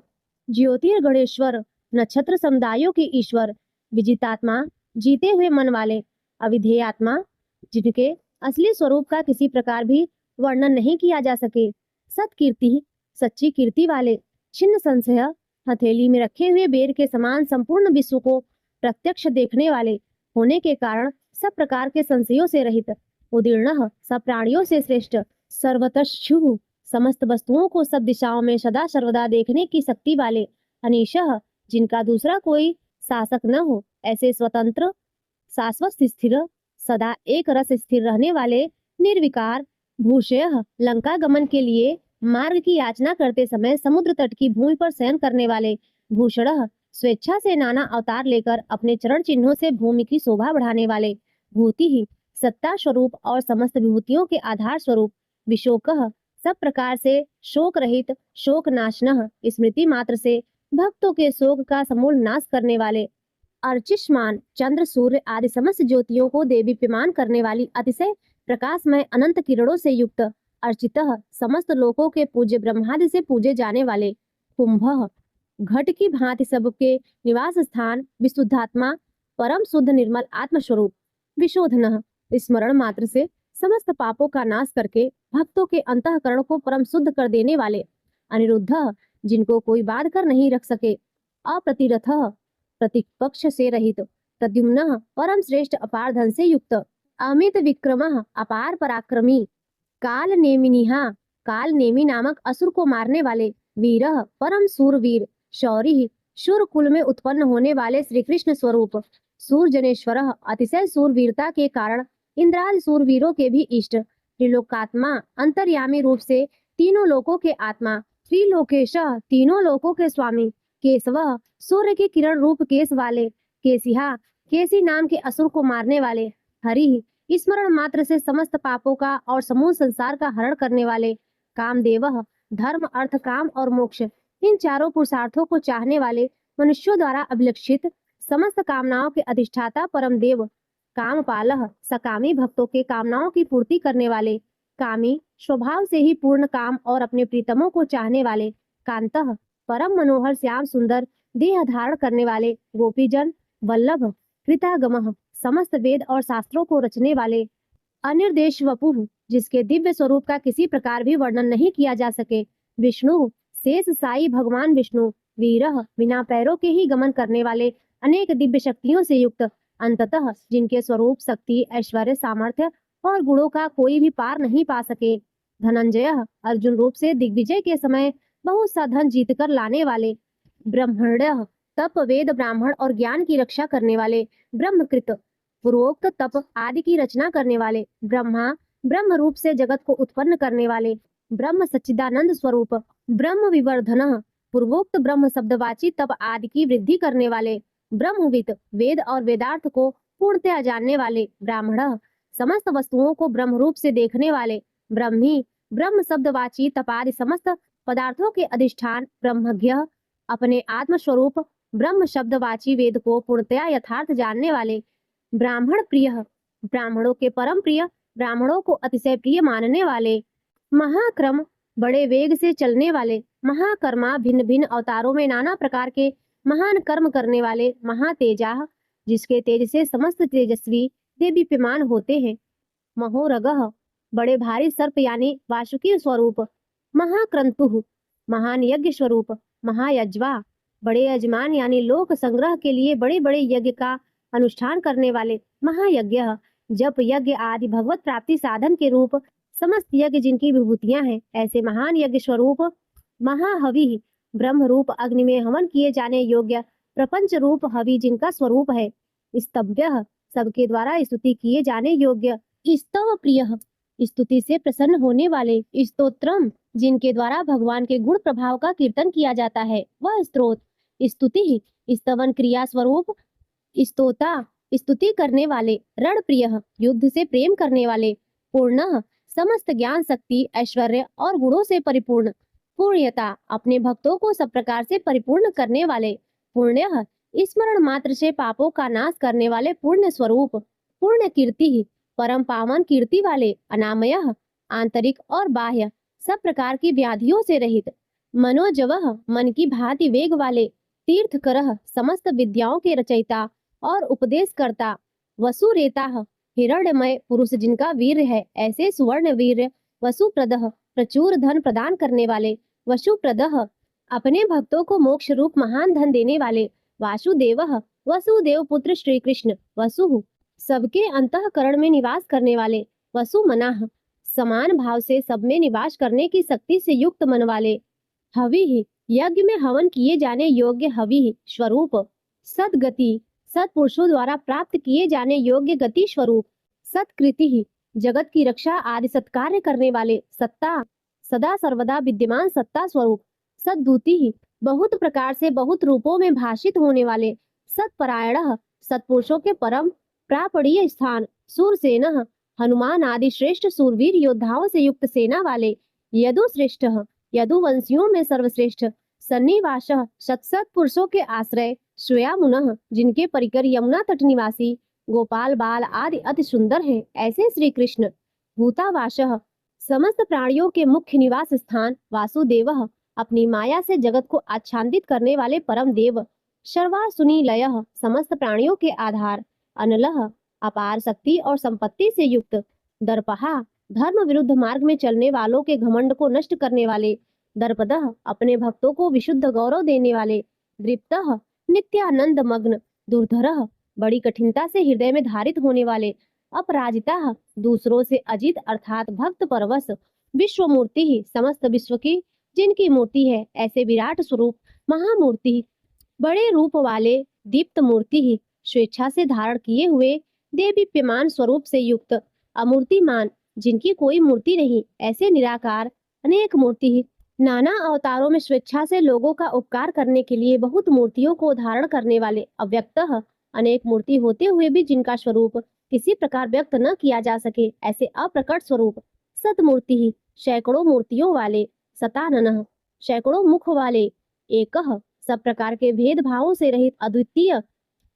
ज्योतिर्गणेश्वर नक्षत्र समुदायों के ईश्वर। विजितात्मा जीते हुए मन वाले। अविधेयात्मा जिनके असली स्वरूप का किसी प्रकार भी वर्णन नहीं किया जा सके। सत्कीर्ति सच्ची कीर्ति वाले। छिन्न संशय हथेली में रखे हुए बेर के समान संपूर्ण विश्व को प्रत्यक्ष देखने वाले होने के कारण सब प्रकार के संशयों से रहित। उदीर्ण सब प्राणियों से श्रेष्ठ। सर्वतश्चु समस्त वस्तुओं को सब दिशाओं में सदा सर्वदा देखने की शक्ति वाले। अनीशः जिनका दूसरा कोई शासक न हो ऐसे स्वतंत्र शाश्वत स्थिर सदा एक रस स्थिर रहने वाले। निर्विकार भूषयः लंका गमन के लिए मार्ग की याचना करते समय समुद्र तट की भूमि पर शयन करने वाले। भूषणः स्वेच्छा से नाना अवतार लेकर अपने चरण चिन्हों से भूमि की शोभा बढ़ाने वाले। भूति ही सत्ता स्वरूप और समस्त विभूतियों के आधार स्वरूप। विशोकः सब प्रकार से शोक रहित शोक नाशनः स्मृति मात्र से भक्तों के शोक का समूल नाश करने वाले। अर्चिष्मान चंद्र सूर्य आदि समस्त ज्योतियों को देदीप्यमान करने वाली अतिशय प्रकाशमय अनंत किरणों से युक्त। अर्चितः समस्त लोकों के पूज्य ब्रह्मादि से पूजे जाने वाले। कुंभः घट की भांति सबके निवास स्थान। विशुद्धात्मा परम शुद्ध निर्मल आत्मस्वरूप। विशोधनः स्मरण मात्र से समस्त पापों का नाश करके भक्तों के अंतःकरण को परम शुद्ध कर देने वाले। अनिरुद्धः जिनको कोई बाध कर नहीं रख सके। अप्रतिरथः प्रतिपक्ष से रहित। प्रद्युम्नः परम श्रेष्ठ अपार धन से युक्त। अमित विक्रमः अपार पराक्रमी, काल नेमिनिहा, काल नेमी नामक असुर को मारने वाले, वीरः परम सूरवीर, शौरी शूर कुल में उत्पन्न होने वाले श्री कृष्ण स्वरूप, सूरजनेश्वरः अतिशय सूरवीरता के कारण इंद्रादि सूरवीरों के भी इष्ट, त्रिलोकात्मा अंतर्यामी रूप से तीनों लोकों के आत्मा, त्रिलोकेशः तीनों लोकों के स्वामी, केशवः सूर्य की किरण रूप केश वाले, केसिहा केसी नाम के असुर को मारने वाले, हरि स्मरण मात्र से समस्त पापों का और समूह संसार का हरण करने वाले, कामदेवः धर्म अर्थ काम और मोक्ष इन चारों पुरुषार्थों को चाहने वाले, मनुष्यों द्वारा अभिलक्षित समस्त कामनाओं के अधिष्ठाता परम देव, कामपालः सकामी भक्तों के कामनाओं की पूर्ति करने वाले, कामी स्वभाव से ही पूर्ण काम और अपने प्रीतमों को चाहने वाले, कांतः परम मनोहर श्याम सुंदर देह धारण करने वाले, गोपीजन वल्लभ कृतागमः समस्त वेद और शास्त्रों को रचने वाले, अनिर्देश वपुः जिसके दिव्य स्वरूप का किसी प्रकार भी वर्णन नहीं किया जा सके, विष्णु शेष साई भगवान विष्णु, वीरः बिना पैरों के ही गमन करने वाले, अनेक दिव्य शक्तियों से युक्त, अंततः जिनके स्वरूप शक्ति ऐश्वर्य सामर्थ्य और गुणों का कोई भी पार नहीं पा सके, धनंजयः अर्जुन रूप से दिग्विजय के समय बहुत सा धन जीतकर लाने वाले, ब्रह्मण्यः तप वेद ब्राह्मण और ज्ञान की रक्षा करने वाले, ब्रह्मकृत पूर्वोक्त तप आदि की रचना करने वाले, ब्रह्मा ब्रह्म रूप से जगत को उत्पन्न करने वाले, ब्रह्म सच्चिदानंद स्वरूप, ब्रह्म विवर्धनः पूर्वोक्त ब्रह्म शब्दवाची तप आदि की वृद्धि करने वाले, ब्रह्मविद वेद और वेदार्थ को पूर्णतया जानने वाले, ब्राह्मणः समस्त वस्तुओं को ब्रह्म रूप से देखने वाले, ब्रह्मी ब्रह्म शब्दवाची तपादि समस्त पदार्थों के अधिष्ठान, ब्रह्मज्ञ अपने आत्म स्वरूप ब्रह्म शब्दवाची वेद को पूर्णतया यथार्थ जानने वाले, ब्राह्मण प्रिय ब्राह्मणों के परम प्रिय, ब्राह्मणों को अतिशय प्रिय मानने वाले, महाक्रम बड़े वेग से चलने वाले, महाकर्मा भिन्न भिन्न अवतारों में नाना प्रकार के महान कर्म करने वाले, महातेजा जिसके तेज से समस्त तेजस्वी देदीप्यमान होते हैं, महोरगः बड़े भारी सर्प यानी वासुकी स्वरूप, महाक्रंतुः महान यज्ञ स्वरूप, महायज्वा बड़े यजमान यानी लोक संग्रह के लिए बड़े बड़े यज्ञ का अनुष्ठान करने वाले, महायज्ञ जप यज्ञ आदि भगवत प्राप्ति साधन के रूप समस्त यज्ञ जिनकी विभूतियां हैं, ऐसे महान यज्ञ स्वरूप, महाहवि ब्रह्म रूप अग्नि में हवन किए जाने योग्य, प्रपंच रूप हवि जिनका स्वरूप है, स्तव्य सबके द्वारा स्तुति किए जाने योग्य, स्तव प्रिय स्तुति से प्रसन्न होने वाले, स्तोत्रम जिनके द्वारा भगवान के गुण प्रभाव का कीर्तन किया जाता है, वह स्त्रोत, स्तुति स्तवन क्रिया स्वरूप, स्तोता स्तुति करने वाले, रण प्रिय युद्ध से प्रेम करने वाले, पूर्ण समस्त ज्ञान शक्ति ऐश्वर्य और गुणों से परिपूर्ण, पूर्णयता अपने भक्तों को सब प्रकार से परिपूर्ण करने वाले, पुण्य स्मरण मात्र से पापों का नाश करने वाले पुण्य स्वरूप, पूर्ण कीर्ति परम पावन कीर्ति वाले, अनामय आंतरिक और बाह्य सब प्रकार की व्याधियों से रहित, मनोजवः मन की भांति वेग वाले, तीर्थकरः समस्त विद्याओं के रचयिता और उपदेशकर्ता, वसुरेता हिरण्यमय पुरुष जिनका वीर है, ऐसे सुवर्ण वीर, वसुप्रदः प्रचुर धन प्रदान करने वाले, वसुप्रदः अपने भक्तों को मोक्ष रूप महान धन देने वाले, वासुदेवः वसुदेव पुत्र श्री कृष्ण, वसु सबके अंतःकरण में निवास करने वाले, वसुमनाः समान भाव से सब में निवास करने की शक्ति से युक्त मन वाले, हवि यज्ञ में हवन किए जाने योग्य हवि स्वरूप, सदगति सत्पुरुषों द्वारा प्राप्त किए जाने योग्य गति स्वरूप, सत्कृति जगत की रक्षा आदि सत्कार्य करने वाले, सत्ता सदा सर्वदा विद्यमान सत्ता स्वरूप, सद्दूति बहुत प्रकार से बहुत रूपों में भाषित होने वाले, सत्परायण सत्पुरुषों के परम प्रापणीय स्थान, सूरसेन हनुमान आदि श्रेष्ठ सूरवीर योद्धाओं से युक्त सेना वाले, यदुश्रेष्ठ यदुवंशियों में सर्वश्रेष्ठ, सन्निवास सत्सत पुरुषों के आश्रय, श्रेयामुनः जिनके परिकर यमुना तट निवासी, गोपाल बाल आदि अति सुंदर हैं, ऐसे श्री कृष्ण, भूतावासः समस्त प्राणियों के मुख्य निवास स्थान, वासुदेवः अपनी माया से जगत को आच्छादित करने वाले परम देव, सर्वासुनिलयः समस्त प्राणियों के आधार, अनलः अपार शक्ति और संपत्ति से युक्त, दर्पहा धर्म विरुद्ध मार्ग में चलने वालों के घमंड को नष्ट करने वाले, दर्पदः अपने भक्तों को विशुद्ध गौरव देने वाले, दृप्तः नित्यानंद मग्न, दुर्धरः बड़ी कठिनता से हृदय में धारित होने वाले, अपराजिता दूसरों से अजित अर्थात भक्त परवश विश्व मूर्ति ही समस्त विश्व की जिनकी मूर्ति है ऐसे विराट स्वरूप महामूर्ति बड़े रूप वाले दीप्त मूर्ति ही स्वेच्छा से धारण किए हुए देदीप्यमान स्वरूप से युक्त अमूर्तिमान जिनकी कोई मूर्ति नहीं ऐसे निराकार अनेक मूर्ति ही नाना अवतारों में स्वेच्छा से लोगों का उपकार करने के लिए बहुत मूर्तियों को धारण करने वाले अव्यक्तः अनेक मूर्ति होते हुए भी जिनका स्वरूप किसी प्रकार व्यक्त न किया जा सके ऐसे अप्रकट स्वरूप सतमूर्ति ही सैकड़ों मूर्तियों वाले सताननः सैकड़ों मुख वाले एकः सब प्रकार के भेद भावों से रहित अद्वितीय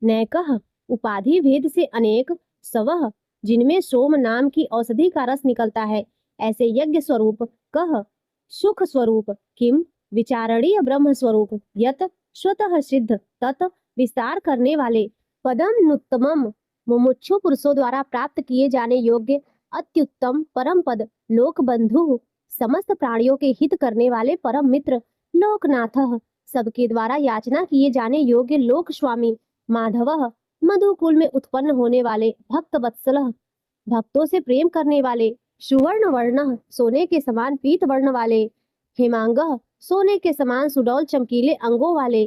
नैकः उपाधि भेद से अनेक सवः जिनमें सोम नाम की औषधि का रस निकलता है ऐसे यज्ञ स्वरूप कह सुख स्वरूप किम विचारणीय ब्रह्म स्वरूप यत स्वतः सिद्ध तत् विस्तार करने वाले पदम नुत्तमम मुमुक्षु पुरुषों द्वारा प्राप्त किए जाने योग्य अत्युत्तम परम पद लोक बंधु समस्त प्राणियों के हित करने वाले परम मित्र लोकनाथ सबके द्वारा याचना किए जाने योग्य लोक स्वामी माधव मधुकुल में उत्पन्न होने वाले भक्त वत्सल भक्तों से प्रेम करने वाले सुवर्ण वर्ण सोने के समान पीत वर्ण वाले हेमांग सोने के समान सुडौल चमकीले अंगों वाले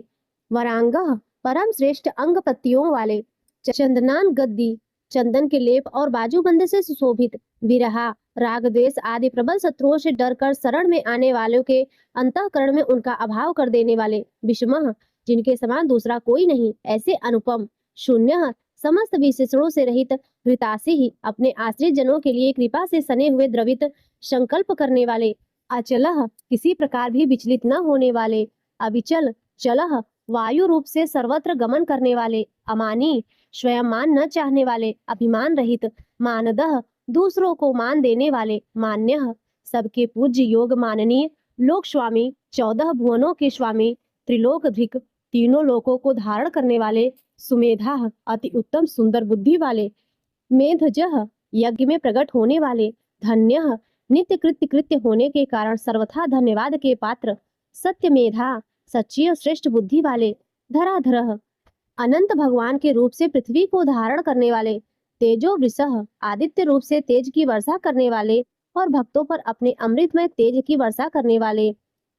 वरांग परम श्रेष्ठ अंग पत्तियों वाले चंदनान गद्दी चंदन के लेप और बाजूबंद से सुशोभित विरहा राग द्वेष आदि प्रबल शत्रुओं से डरकर शरण में आने वालों के अंतःकरण में उनका अभाव कर देने वाले विषमः जिनके समान दूसरा कोई नहीं ऐसे अनुपम शून्य समस्त विशेषणों से रहित हृतासी ही अपने आश्रित जनों के लिए कृपा से सने हुए द्रवित संकल्प करने वाले अचलह किसी प्रकार भी विचलित न होने वाले अविचल चलह वायु रूप से सर्वत्र गमन करने वाले अमानी स्वयं मान न चाहने वाले अभिमान रहित मानदह दूसरों को मान देने वाले मान्य सबके पूज्य योग माननीय लोक स्वामी 14 भुवनों के स्वामी त्रिलोकधिक तीनों लोकों को धारण करने वाले सुमेधा अति उत्तम सुंदर बुद्धि वाले मेधजह यज्ञ में प्रकट होने वाले धन्य नित्य कृत्य होने के कारण सर्वथा धन्यवाद के पात्र सत्यमेधा सच्ची और श्रेष्ठ बुद्धि वाले धराधर अनंत भगवान के रूप से पृथ्वी को धारण करने वाले तेजो वृषः आदित्य रूप से तेज की वर्षा करने वाले और भक्तों पर अपने अमृतमय तेज की वर्षा करने वाले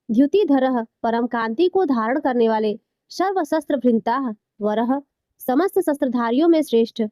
द्युतिधरः परम कांति को धारण करने वाले सर्व शस्त्र भृंता वरह समस्त शस्त्रधारियों में श्रेष्ठ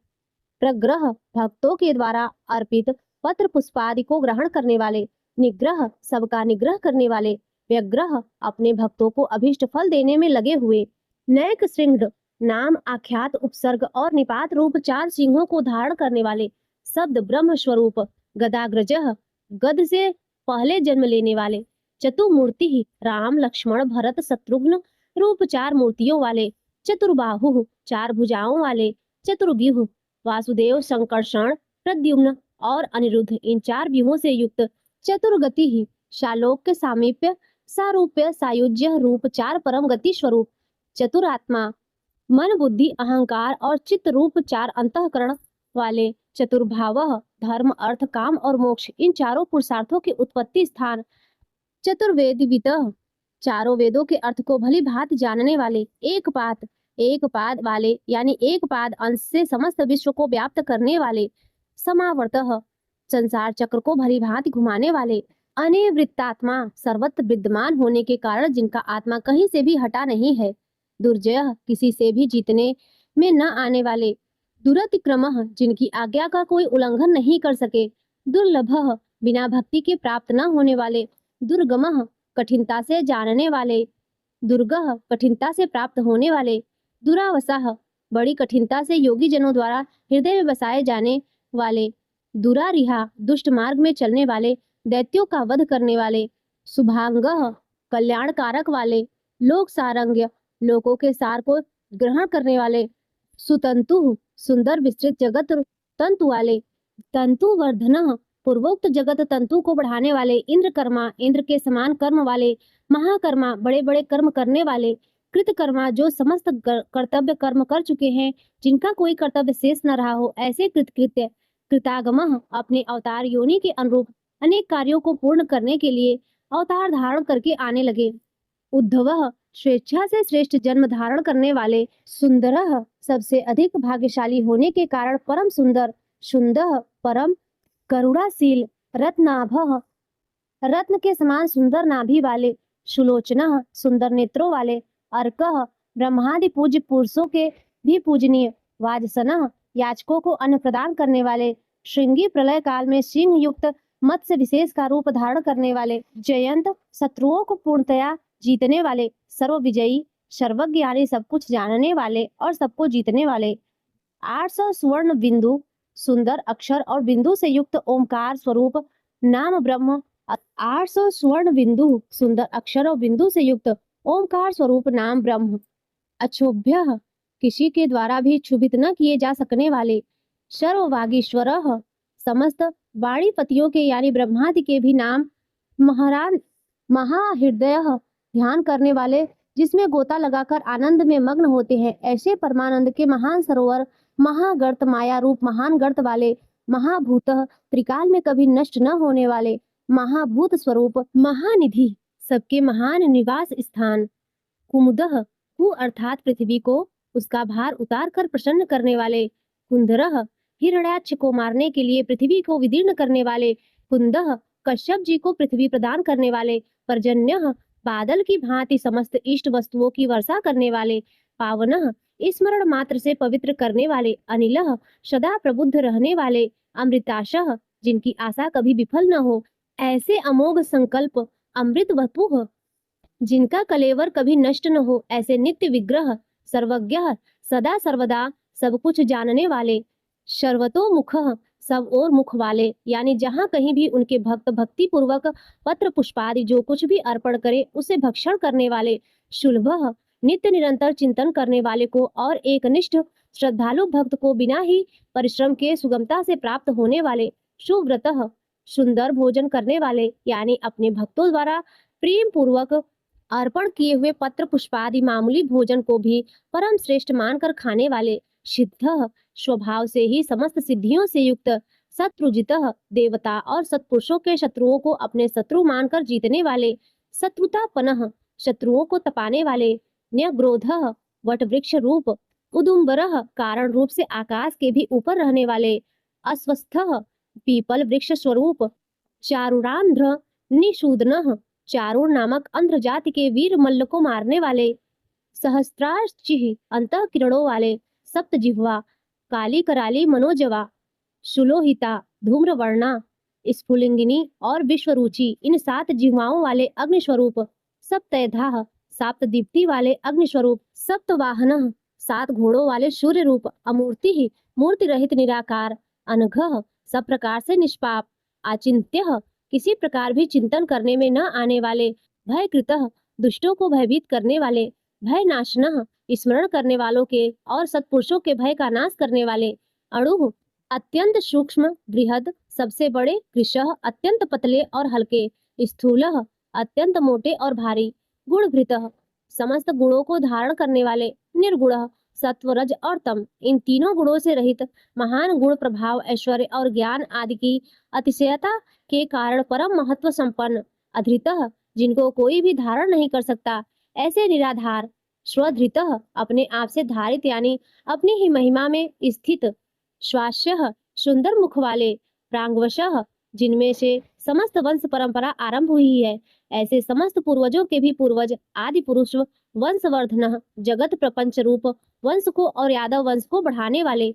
प्रग्रह भक्तों के द्वारा अर्पित पत्र पुष्पादि को ग्रहण करने वाले निग्रह सबका निग्रह करने वाले व्यग्रह अपने भक्तों को अभीष्ट फल देने में लगे हुए नैक श्रृंग नाम आख्यात उपसर्ग और निपात रूप 4 सिंहों को धारण करने वाले शब्द ब्रह्म स्वरूप गदाग्रजः गद से पहले जन्म लेने वाले चतुर्मूर्ति ही राम लक्ष्मण भरत शत्रुघ्न रूप 4 मूर्तियों वाले चतुर्बाहु 4 भुजाओं वाले चतुर्व्यूह वासुदेव संकर्षण प्रद्युम्न और अनिरुद्ध इन 4 व्यूहों से युक्त चतुर्गति ही शालोक्य सामीप्य सारूप्य सायुज्य रूप 4 परम गति स्वरूप चतुरात्मा मन बुद्धि अहंकार और चित्त रूप 4 अंतःकरण वाले चतुर्भावः धर्म अर्थ काम और मोक्ष इन चारों पुरुषार्थों के उत्पत्ति स्थान चतुर्वेदिवितः चारों वेदों के अर्थ को भली भांति जानने वाले एक पाद वाले यानी एक पाद अंश से समस्त विश्व को व्याप्त करने वाले समावर्तः संसार चक्र को भली भांति घुमाने वाले अनिवृत्तात्मा सर्वत्र विद्यमान होने के कारण जिनका आत्मा कहीं से भी हटा नहीं है दुर्जय किसी से भी जीतने में न आने वाले दुरतिक्रमः जिनकी आज्ञा का कोई उल्लंघन नहीं कर सके दुर्लभः बिना भक्ति के प्राप्त न होने वाले दुर्गमः कठिनता से जानने वाले दुर्गह कठिनता से प्राप्त होने वाले दुरावसाह बड़ी कठिनता से योगी जनों द्वारा हृदय में बसाए जाने वाले दुरारिहा दुष्ट मार्ग में चलने वाले दैत्यों का वध करने वाले शुभांगः कल्याणकारक वाले लोक सारंग्य लोकों के सार को ग्रहण करने वाले सुतंतु सुंदर विस्तृत जगत तंतु वाले तंतु वर्धन पूर्वोक्त जगत तंतु को बढ़ाने वाले इंद्रकर्मा इंद्र के समान कर्म वाले महाकर्मा बड़े बड़े कर्म करने वाले कृतकर्मा जो समस्त कर्तव्य कर्म कर चुके हैं जिनका कोई कर्तव्य शेष न रहा हो ऐसे कृतकृत्य कृतागमः अपने अवतार योनि के अनुरूप अनेक कार्यों को पूर्ण करने के लिए अवतार धारण करके आने लगे उद्धवः स्वेच्छा से श्रेष्ठ जन्म धारण करने वाले सुंदरः सबसे अधिक भाग्यशाली होने के कारण परम सुंदर शुंदः परम करुणाशील, रत्नाभः रत्न के समान सुंदर नाभि वाले, सुलोचनः सुंदर नेत्रों वाले, अर्कः ब्रह्मादि पूज्य पुरुषों के भी पूजनीय, वाजसनः याचकों को अन्न प्रदान करने वाले, श्रृंगी प्रलय काल में सिंह युक्त मत्स्य विशेष का रूप धारण करने वाले, जयंत शत्रुओं को पूर्णतया जीतने वाले, सर्वविजयी, सर्वज्ञ यानी सब कुछ जानने वाले और सबको जीतने वाले, 800 स्वर्ण बिंदु सुंदर अक्षर और बिंदु से युक्त ओमकार स्वरूप नाम ब्रह्म, 800 स्वर्ण बिंदु सुंदर अक्षर और बिंदु से युक्त ओमकार स्वरूप नाम ब्रह्म, अक्षोभ्य किसी के द्वारा भी क्षुभित न किए जा सकने वाले, सर्ववागीश्वर समस्त वाणीपतियों के यानी ब्रह्मादि के भी नाम, महारान महाहृदय ध्यान करने वाले जिसमें गोता लगाकर आनंद में मग्न होते हैं, ऐसे परमानंद के महान सरोवर, महागर्त माया रूप महान गर्त वाले, महाभूत त्रिकाल में कभी नष्ट न होने वाले, महाभूत स्वरूप, महानिधि, सबके महान निवास स्थान, कुमुदः कु अर्थात पृथ्वी को उसका भार उतार कर प्रसन्न करने वाले, कुंदरः हिरण्याक्ष को मारने के लिए पृथ्वी को विदीर्ण करने वाले, कुंदः कश्यप जी को पृथ्वी प्रदान करने वाले, पर्जन्यः बादल की भांति समस्त इष्ट वस्तुओं की वर्षा करने वाले, पावनः स्मरण मात्र से पवित्र करने वाले, अनिलः सदा प्रबुद्ध रहने वाले, अमृताशः जिनकी आशा कभी विफल न हो, ऐसे अमोघ संकल्प, अमृत वपुः जिनका कलेवर कभी नष्ट न हो, ऐसे नित्य विग्रह, सर्वज्ञः सदा सर्वदा सब कुछ जानने वाले, सर्वतोमुखः सब और मुख वाले, यानी जहाँ कहीं भी उनके भक्त भक्ति पूर्वक पत्र पुष्पादि जो कुछ भी अर्पण करे उसे भक्षण करने वाले, शुल्भः नित्य निरंतर चिंतन करने वाले को और एकनिष्ठ श्रद्धालु भक्त को बिना ही परिश्रम के सुगमता से प्राप्त होने वाले, सुव्रतः सुंदर भोजन करने वाले, यानी अपने भक्तों द्वारा प्रेम पूर्वक अर्पण किए हुए पत्र पुष्पादि मामूली भोजन को भी परम श्रेष्ठ मानकर खाने वाले, सिद्धः स्वभाव से ही समस्त सिद्धियों से युक्त, शत्रुजितः देवता और सत्पुरुषों के शत्रुओं को अपने शत्रु मानकर जीतने वाले, शत्रुतापनः शत्रुओं को तपाने वाले, न्यग्रोधः वट वृक्ष रूप, उदुम्बरः कारण रूप से आकाश के भी ऊपर रहने वाले, अस्वस्थः पीपल वृक्ष स्वरूप, चारुरांध्र निषूदनः चारूर नामक अंध्र जाति के वीर मल्ल को मारने वाले, सहस्त्रार्चिः अंतः किरणों वाले, सप्त जिह्वा काली कराली मनोजवा, सुलोहिता धूम्रवर्णा, स्फुलिंगिनी और विश्वरुचि इन 7 जिह्वाओं वाले अग्निस्वरूप, सप्तैधाः 7 दीप्ति वाले अग्निस्वरूप, सप्तवाहनः 7 घोड़ों वाले सूर्य रूप, अमूर्ति मूर्ति रहित निराकार, अनघः सब प्रकार से निष्पाप, आचिंत्यः किसी प्रकार भी चिंतन करने में न आने वाले, भयकृतः दुष्टों को भयभीत करने वाले, भय नाशनः स्मरण करने वालों के और सत्पुरुषों के भय का नाश करने वाले, अणुः अत्यंत सूक्ष्म बृहद सबसे बड़े, कृशः अत्यंत पतले और हल्के, स्थूलः अत्यंत मोटे और भारी, गुणभृतः समस्त गुणों को धारण करने वाले, निर्गुणः सत्व रज और तम इन तीनों गुणों से रहित, महान गुण प्रभाव ऐश्वर्य और ज्ञान आदि की अतिशयता के कारण परम महत्व संपन्न, अधृतः जिनको कोई भी धारण नहीं कर सकता, ऐसे निराधार, स्वधृतः अपने आप से धारित यानी अपनी ही महिमा में स्थित, श्वास्यः सुंदर मुख वाले, प्रांगवशः जिनमें से समस्त वंश परंपरा आरंभ हुई है, ऐसे समस्त पूर्वजों के भी पूर्वज आदि पुरुष, वंशवर्धनः जगत प्रपंच रूप वंश को और यादव वंश को बढ़ाने वाले,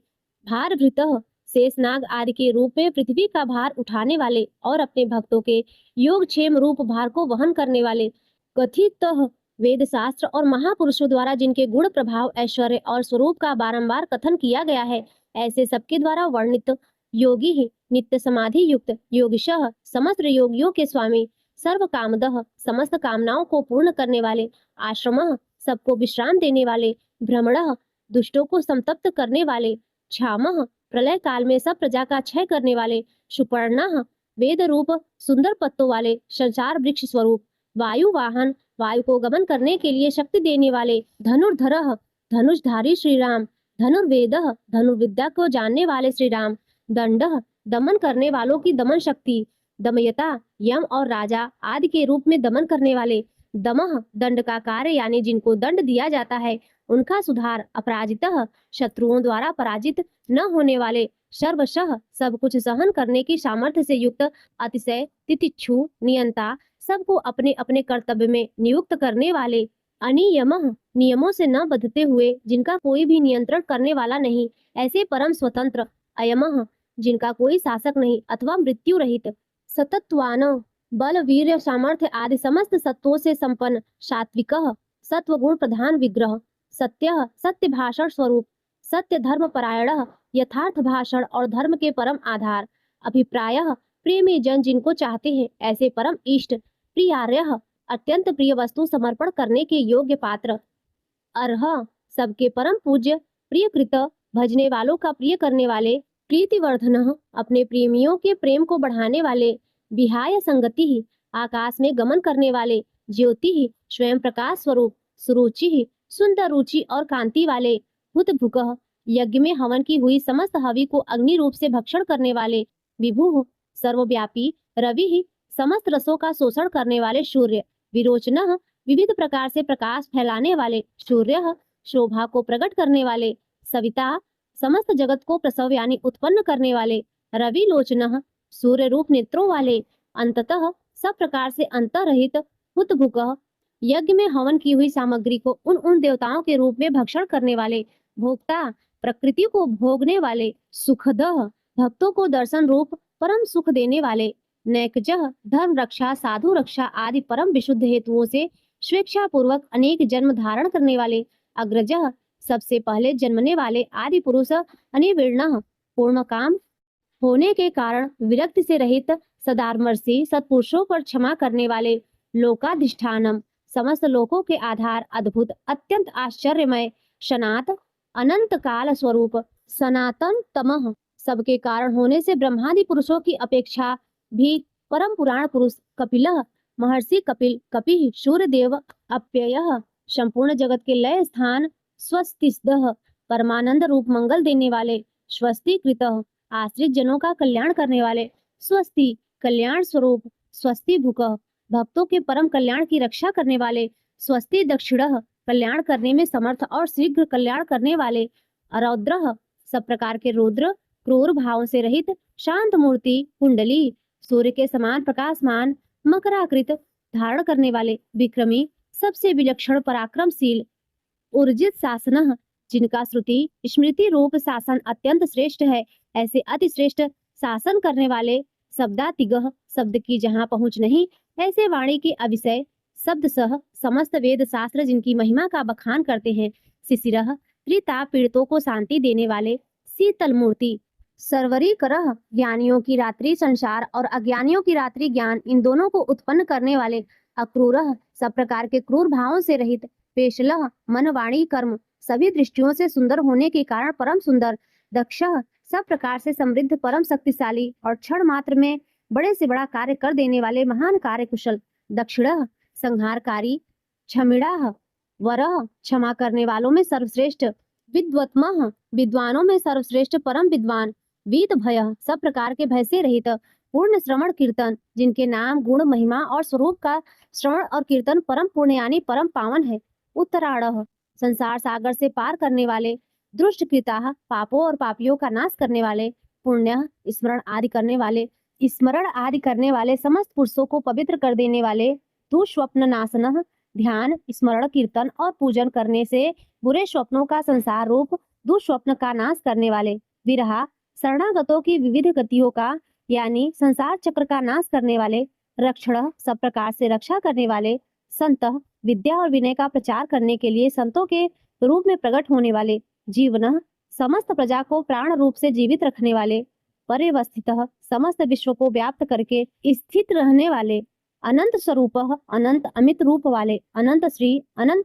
भारभृतः शेषनाग आदि के रूप में पृथ्वी का भार उठाने वाले और अपने भक्तों के योगक्षेम रूप भार को वहन करने वाले, कथितः वेद शास्त्र और महापुरुषों द्वारा जिनके गुण प्रभाव ऐश्वर्य और स्वरूप का बारंबार कथन किया गया है, ऐसे सबके द्वारा वर्णित योगी ही नित्य समाधि युक्त, योगिशः समस्त योगियों के स्वामी, सर्व कामदः समस्त कामनाओं को पूर्ण करने वाले, आश्रमः सबको विश्राम देने वाले, भ्रमणः दुष्टों को संतप्त करने वाले, क्षामः प्रलय काल में सब प्रजा का क्षय करने वाले, सुपर्णः वेद रूप सुंदर पत्तों वाले, संसार वृक्ष स्वरूप, वायु वाहन वायु को गमन करने के लिए शक्ति देने वाले, धनुर्धरः धनुषधारी श्री राम, धनुर्वेदः धनुर्विद्या को जानने वाले श्री राम, दंडः दमन करने वालों की दमन शक्ति, दमयता यम और राजा आदि के रूप में दमन करने वाले, दमः दंड का कार्य यानी जिनको दंड दिया जाता है उनका सुधार, अपराजितः शत्रुओं द्वारा पराजित न होने वाले, सर्वशः सब कुछ सहन करने की सामर्थ्य से युक्त, अतिशय तितिक्षु, नियंता, सबको अपने अपने कर्तव्य में नियुक्त करने वाले, अनियमः नियमों से न बंधते हुए, जिनका कोई भी नियंत्रण करने वाला नहीं, ऐसे परम स्वतंत्र, अयमः जिनका कोई शासक नहीं अथवा मृत्यु रहित, सतत्वान बल, वीर्य, सामर्थ्य आदि समस्त सत्वों से संपन्न, सात्विकः सत्व गुण प्रधान विग्रह, सत्यः सत्य भाषण स्वरूप, सत्य धर्म परायणः यथार्थ भाषण और धर्म के परम आधार, अभिप्रायः प्रेमी जन जिनको चाहते हैं ऐसे परम इष्ट, प्रियार्यः अत्यंत प्रिय वस्तु समर्पण करने के योग्य पात्र, अर्ह सबके परम पूज्य, प्रियकृत भजने वालों का प्रिय करने वाले, प्रीतिवर्धन अपने प्रेमियों के प्रेम को बढ़ाने वाले, विहाय संगति ही आकाश में गमन करने वाले, ज्योति ही स्वयं प्रकाश स्वरूप, सुरुचि ही सुंदर रुचि और कांति वाले, हुतभुकः यज्ञ में हवन की हुई समस्त हवि को अग्नि रूप से भक्षण करने वाले, विभु सर्वव्यापी, रवि ही समस्त रसों का शोषण करने वाले सूर्य, विरोचन विविध प्रकार से प्रकाश फैलाने वाले, सूर्य शोभा को प्रकट करने वाले, सविता समस्त जगत को प्रसव यानी उत्पन्न करने वाले, रवि लोचन सूर्य रूप नेत्रों वाले, अंततः सब प्रकार से अंतरहित, हुतभुकः यज्ञ में हवन की हुई सामग्री को उन उन देवताओं के रूप में भक्षण करने वाले, भोक्ता प्रकृति को भोगने वाले, सुखदः भक्तों को दर्शन रूप परम सुख देने वाले, नैकजः धर्म रक्षा, साधु रक्षा आदि परम विशुद्ध हेतुओं से स्वेच्छा पूर्वक अनेक जन्म धारण करने वाले, अग्रजः सबसे पहले जन्मने वाले, आदि पुरुष अनिवीर्ण पूर्ण काम होने के कारण विरक्ति से रहित, सदामर्षी सत्पुरुषों पर क्षमा करने वाले, लोकाधिष्ठानम समस्त लोकों के आधार, अद्भुत अत्यंत आश्चर्यमय, सनात अनंत काल स्वरूप, सनातन तमः सबके कारण होने से ब्रह्मादि पुरुषों की अपेक्षा भी परम पुराण पुरुष, कपिलः महर्षि कपिल, कपि सूर्यदेव, अप्ययः संपूर्ण जगत के लय स्थान, स्वस्तिस्दः परमानंद रूप मंगल देने वाले, स्वस्तिकृतः आश्रित जनों का कल्याण करने वाले, स्वस्ति कल्याण स्वरूप, स्वस्ति भुकः भक्तों के परम कल्याण की रक्षा करने वाले, स्वस्ति दक्षिणः कल्याण करने में समर्थ और शीघ्र कल्याण करने वाले, रौद्रः सब प्रकार के रुद्र, क्रूर भावों से रहित, शांत मूर्ति, कुंडली सूर्य के समान प्रकाशमान, मकराकृत धारण करने वाले, विक्रमी सबसे विलक्षण पराक्रमशील, ऊर्जित शासनः जिनका श्रुति स्मृति रूप शासन अत्यंत श्रेष्ठ है, ऐसे अति श्रेष्ठ शासन करने वाले, शब्दातिगः शब्द की जहाँ पहुँच नहीं, ऐसे वाणी के अविषय, शब्द सह समस्त वेद शास्त्र जिनकी महिमा का बखान करते हैं, शिशिरः त्रिताप पीड़ितों को शांति देने वाले, शीतल मूर्ति, सर्वरी करह ज्ञानियों की रात्रि संसार और अज्ञानियों की रात्रि ज्ञान, इन दोनों को उत्पन्न करने वाले, अक्रूरः सब प्रकार के क्रूर भावों से रहित, पेशलः मन वाणी कर्म सभी दृष्टियों से सुंदर होने के कारण परम सुंदर, दक्षः सब प्रकार से समृद्ध परम शक्तिशाली और क्षण मात्र में बड़े से बड़ा कार्य कर देने वाले महान कार्य कुशल, दक्षिणः संहारकारी, क्षमिणाः वरः क्षमा करने वालों में सर्वश्रेष्ठ, विद्वत्मः विद्वानों में सर्वश्रेष्ठ परम विद्वान, वीत भयः सब प्रकार के भय से रहित, पूर्ण श्रवण कीर्तन जिनके नाम गुण महिमा और स्वरूप का श्रवण और कीर्तन परम पुण्य यानी परम पावन है, उत्तराढ़ः संसार सागर से पार करने वाले, दुष्टकृताः पापों और पापियों का नाश करने वाले, पुण्य स्मरण आदि करने वाले, स्मरण आदि करने वाले समस्त पुरुषों को पवित्र कर देने वाले, दुष्स्वप्न नाशनः ध्यान स्मरण कीर्तन और पूजन करने से बुरे स्वप्नों का संसार रूप दुष्स्वप्न का नाश करने वाले, विरहा शरणागतों की विविध गतियों का यानी संसार चक्र का नाश करने वाले, रक्षण सब प्रकार से रक्षा करने वाले, संत विद्या और विनय का प्रचार करने के लिए संतों के रूप में प्रकट होने वाले, जीवन समस्त प्रजा को प्राण रूप से जीवित रखने वाले, पर्यवस्थितः समस्त विश्व को व्याप्त करके स्थित रहने वाले, अनंत स्वरूपः अनंत अमित रूप वाले, अनंत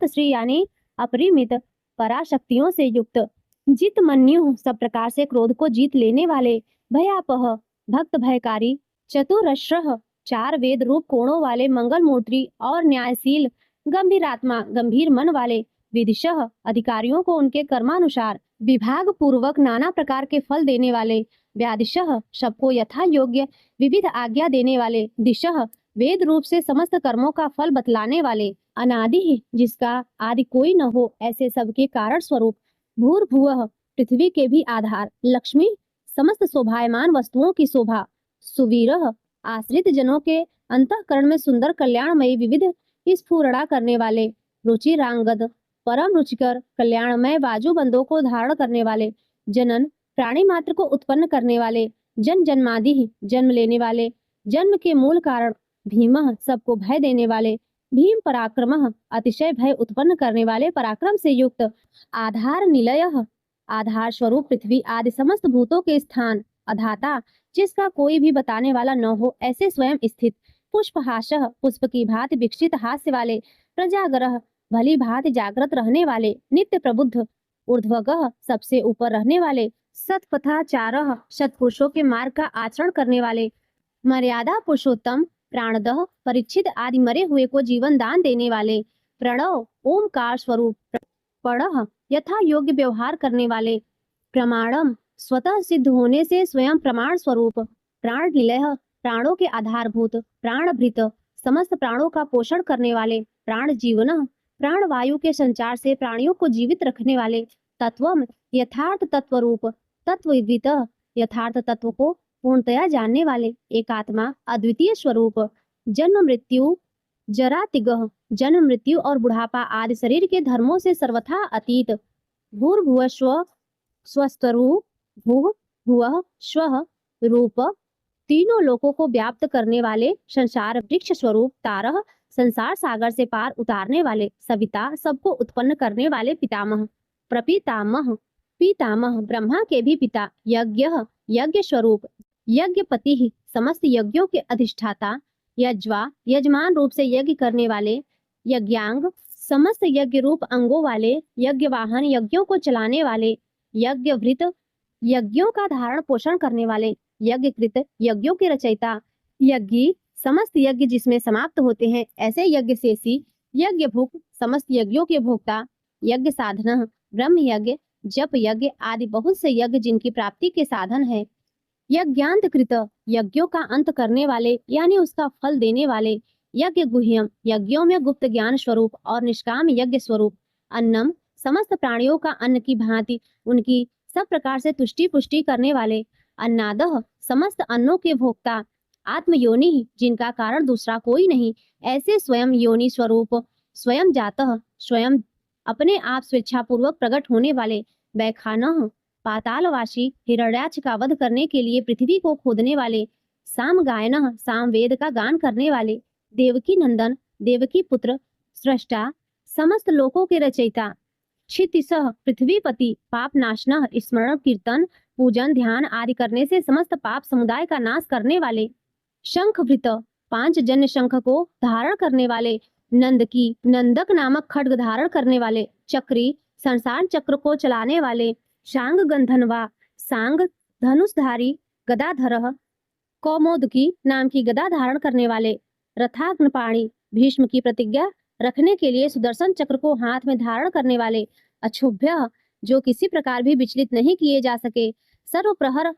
श्री यानी अपरिमित पराशक्तियों से युक्त, जित मन्यु सब प्रकार से क्रोध को जीत लेने वाले, भयापह भक्त भयकारी, चतुरश्रः चार वेद रूप कोणों वाले, मंगल मूर्ति और न्यायशील, गंभीरात्मा गंभीर मन वाले, विदिशः अधिकारियों को उनके कर्मानुसार विभाग पूर्वक नाना प्रकार के फल देने वाले, व्यादिशः सबको यथा योग्य विविध आज्ञा देने वाले, दिशः वेद रूप से समस्त कर्मों का फल बतलाने वाले, अनादि ही जिसका आदि कोई न हो, ऐसे सबके कारण स्वरूप, भूर्भुवः पृथ्वी के भी आधार, लक्ष्मी समस्त शोभायमान वस्तुओं की शोभा, सुवीरः आश्रित जनों के अंतःकरण में सुंदर कल्याणमयी विविध स्फुरणा करने वाले, रुचिरांगद परम रुचिकर कल्याणमय बाजूबंदों को धारण करने वाले, जनन प्राणी मात्र को उत्पन्न करने वाले, जन जन्मादि ही जन्म लेने वाले, जन्म के मूल कारण, भीमः सबको भय देने वाले, भीम पराक्रमः अतिशय भय उत्पन्न करने वाले पराक्रम से युक्त, आधार निलयः आधार स्वरूप पृथ्वी आदि समस्त भूतों के स्थान, अधाता जिसका कोई भी बताने वाला न हो, ऐसे स्वयं स्थित, पुष्पहासः पुष्प की भांति विकसित हास्य वाले, प्रजागरः भली भांति जागृत रहने वाले, नित्य प्रबुद्ध, ऊर्ध्वगः सबसे ऊपर रहने वाले, सत्पथाचारः सत्पुरुषों के मार्ग का आचरण करने वाले, मर्यादा पुरुषोत्तम, प्राणदः परिच्छिद आदि मरे हुए को जीवन दान देने वाले, प्रणव ओमकार स्वरूप, पढ़ यथा योग्य व्यवहार करने वाले, प्रमाणम स्वतः सिद्ध होने से स्वयं प्रमाण स्वरूप, प्राण निलय प्राणों के आधारभूत, प्राणभृत समस्त प्राणों का पोषण करने वाले, प्राण जीवन प्राण वायु के संचार से प्राणियों को जीवित रखने वाले, तत्वम यथार्थ तत्व रूप, तत्वविद यथार्थ तत्व को पूर्णतया जानने वाले, एकात्मा अद्वितीय स्वरूप, जन्म मृत्यु जरा तिगह जन्म मृत्यु और बुढ़ापा आदि शरीर के धर्मों से सर्वथा अतीत, भूर्भुव स्व स्वस्तरूप, भू भुवः स्वः रूप तीनों लोकों को व्याप्त करने वाले, संसार वृक्ष स्वरूप, तारह संसार सागर से पार उतारने वाले, सविता सबको उत्पन्न करने वाले, पितामह प्रपितामह पितामह ब्रह्मा के भी पिता, यज्ञ यज्ञ स्वरूप, यज्ञपति ही समस्त यज्ञों के अधिष्ठाता, यज्वा यजमान रूप से यज्ञ करने वाले, यज्ञांग समस्त यज्ञ रूप अंगों वाले, यज्ञ वाहन यज्ञों को चलाने वाले, यज्ञवृत यज्ञों का धारण पोषण करने वाले, यज्ञकृत यज्ञों के रचयिता, यज्ञी समस्त यज्ञ जिसमें समाप्त होते हैं, ऐसे यज्ञ शेषी, यज्ञ भुक समस्त यज्ञों के भोक्ता, यज्ञ साधन ब्रह्म यज्ञ जप यज्ञ आदि बहुत से यज्ञ जिनकी प्राप्ति के साधन है, यज्ञांत कृत यज्ञों का अंत करने वाले यानी उसका फल देने वाले, यज्ञ गुह्यम यज्ञों में गुप्त ज्ञान स्वरूप और निष्काम यज्ञ स्वरूप, अन्नम समस्त प्राणियों का अन्न की भांति उनकी सब प्रकार से तुष्टि पुष्टि करने वाले, अन्नादह समस्त अन्नों के भोक्ता, आत्म योनि जिनका कारण दूसरा कोई नहीं, ऐसे स्वयं योनि स्वरूप, स्वयं जातः स्वयं अपने आप स्वेच्छापूर्वक प्रकट होने वाले, बैखानः पातालवासी हिरण्याक्ष का वध करने के लिए पृथ्वी को खोदने वाले, साम गायनः साम वेद का गान करने वाले, देवकी नंदन देवकी पुत्र, सृष्टा समस्त लोकों के रचयिता, क्षितिसः पृथ्वीपति पाप नाशनः स्मरण कीर्तन पूजन ध्यान आदि करने से समस्त पाप समुदाय का नाश करने वाले, शंखभृत पांच जन्य शंख को धारण करने वाले, नंदकी नंदक नामक खड्ग धारण करने वाले, चक्री संसार चक्र को चलाने वाले, शांग गंधनवा सांग धनुषधारी, गदाधरः कौमोदकी नाम की गदा धारण करने वाले, रथाग्नपाणी भीष्म की प्रतिज्ञा रखने के लिए सुदर्शन चक्र को हाथ में धारण करने वाले, अक्षुभ्य जो किसी प्रकार भी विचलित नहीं किए जा सके, सर्व प्रहर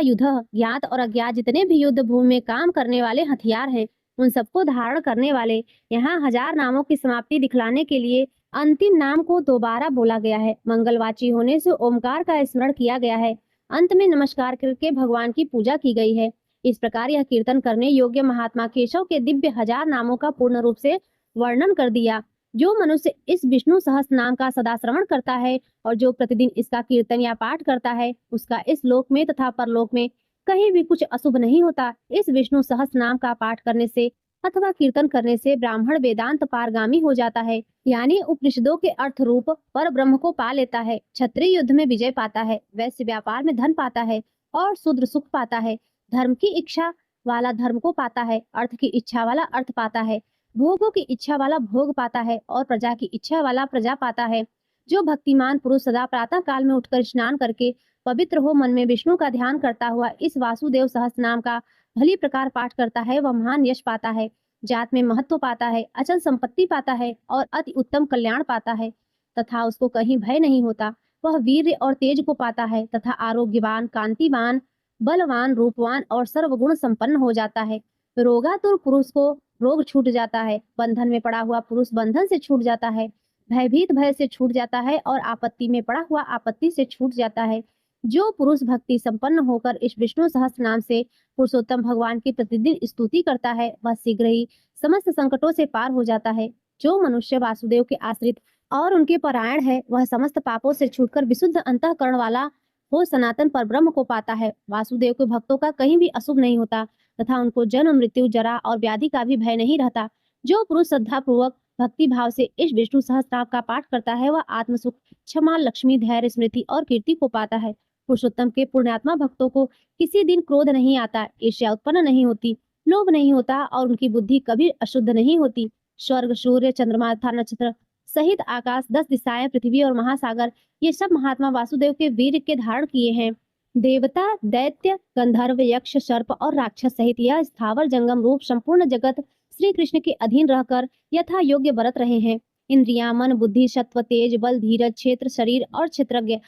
युद्ध ज्ञात और अज्ञात जितने भी युद्ध भूमि में काम करने वाले हथियार हैं, उन सबको धारण करने वाले। यहाँ 1000 नामों की समाप्ति दिखलाने के लिए अंतिम नाम को दोबारा बोला गया है। मंगलवाची होने से ओमकार का स्मरण किया गया है। अंत में नमस्कार करके भगवान की पूजा की गई है। इस प्रकार यह कीर्तन करने योग्य महात्मा केशव के दिव्य 1000 नामों का पूर्ण रूप से वर्णन कर दिया। जो मनुष्य इस विष्णु सहस्त्र नाम का सदा श्रवण करता है और जो प्रतिदिन इसका कीर्तन या पाठ करता है, उसका इस लोक में तथा परलोक में कहीं भी कुछ अशुभ नहीं होता। इस विष्णु सहस्त्र नाम का पाठ करने से अथवा कीर्तन करने से ब्राह्मण वेदांत पारगामी हो जाता है, यानी उपनिषदों के अर्थ रूप पर ब्रह्म को पा लेता है। क्षत्रिय युद्ध में विजय पाता है, वैश्य व्यापार में धन पाता है और शूद्र सुख पाता है। धर्म की इच्छा वाला धर्म को पाता है, अर्थ की इच्छा वाला अर्थ पाता है, भोगों की इच्छा वाला भोग पाता है और प्रजा की इच्छा वाला प्रजा पाता है। जो भक्तिमान पुरुष सदा प्रातः काल में उठकर स्नान करके पवित्र हो मन में विष्णु का ध्यान करता हुआ इस वासुदेव सहस्त्र नाम का भली प्रकार पाठ करता है, वह महान यश पाता है, जात में महत्व पाता है, अचल संपत्ति पाता है और अति उत्तम कल्याण पाता है तथा उसको कहीं भय नहीं होता। वह वीर्य और तेज को पाता है तथा आरोग्यवान, कांतिवान, बलवान, रूपवान और सर्वगुण संपन्न हो जाता है। रोगातुर पुरुष को रोग छूट जाता है, बंधन में पड़ा हुआ पुरुष बंधन से छूट जाता है, भयभीत भय से छूट जाता है और आपत्ति में पड़ा हुआ आपत्ति से छूट जाता है। जो पुरुष भक्ति संपन्न होकर इस विष्णु सहस्त्र नाम से पुरुषोत्तम भगवान की प्रतिदिन स्तुति करता है, वह शीघ्र ही समस्त संकटों से पार हो जाता है। जो मनुष्य वासुदेव के आश्रित और उनके परायण है, वह समस्त पापों से छूटकर विशुद्ध अंतःकरण वाला हो सनातन परब्रह्म को पाता है। वासुदेव के भक्तों का कहीं भी अशुभ नहीं होता तथा उनको जन्म मृत्यु जरा और व्याधि का भी भय नहीं रहता। जो पुरुष श्रद्धा पूर्वक भक्ति भाव से इस विष्णु सहस्त्रनाम का पाठ करता है, वह आत्म सुख, क्षमा, लक्ष्मी, धैर्य, स्मृति और कीर्ति को पाता है। पुरुषोत्तम के पुण्यात्मा भक्तों को किसी दिन क्रोध नहीं आता, ईर्ष्या उत्पन्न नहीं होती, लोभ नहीं होता और उनकी बुद्धि कभी अशुद्ध नहीं होती। स्वर्ग, सूर्य, चंद्रमा तथा नक्षत्र सहित आकाश, 10 दिशाएं, पृथ्वी और महासागर, ये सब महात्मा वासुदेव के वीर के धारण किए हैं। देवता, दैत्य, गंधर्व, यक्ष, सर्प और राक्षस सहित यह स्थावर जंगम रूप संपूर्ण जगत श्री कृष्ण के अधीन रहकर यथा योग्य बरत रहे हैं। इंद्रियां, मन, बुद्धि, सत्व, तेज, बल, धीरज, क्षेत्र, शरीर और क्षेत्रज्ञ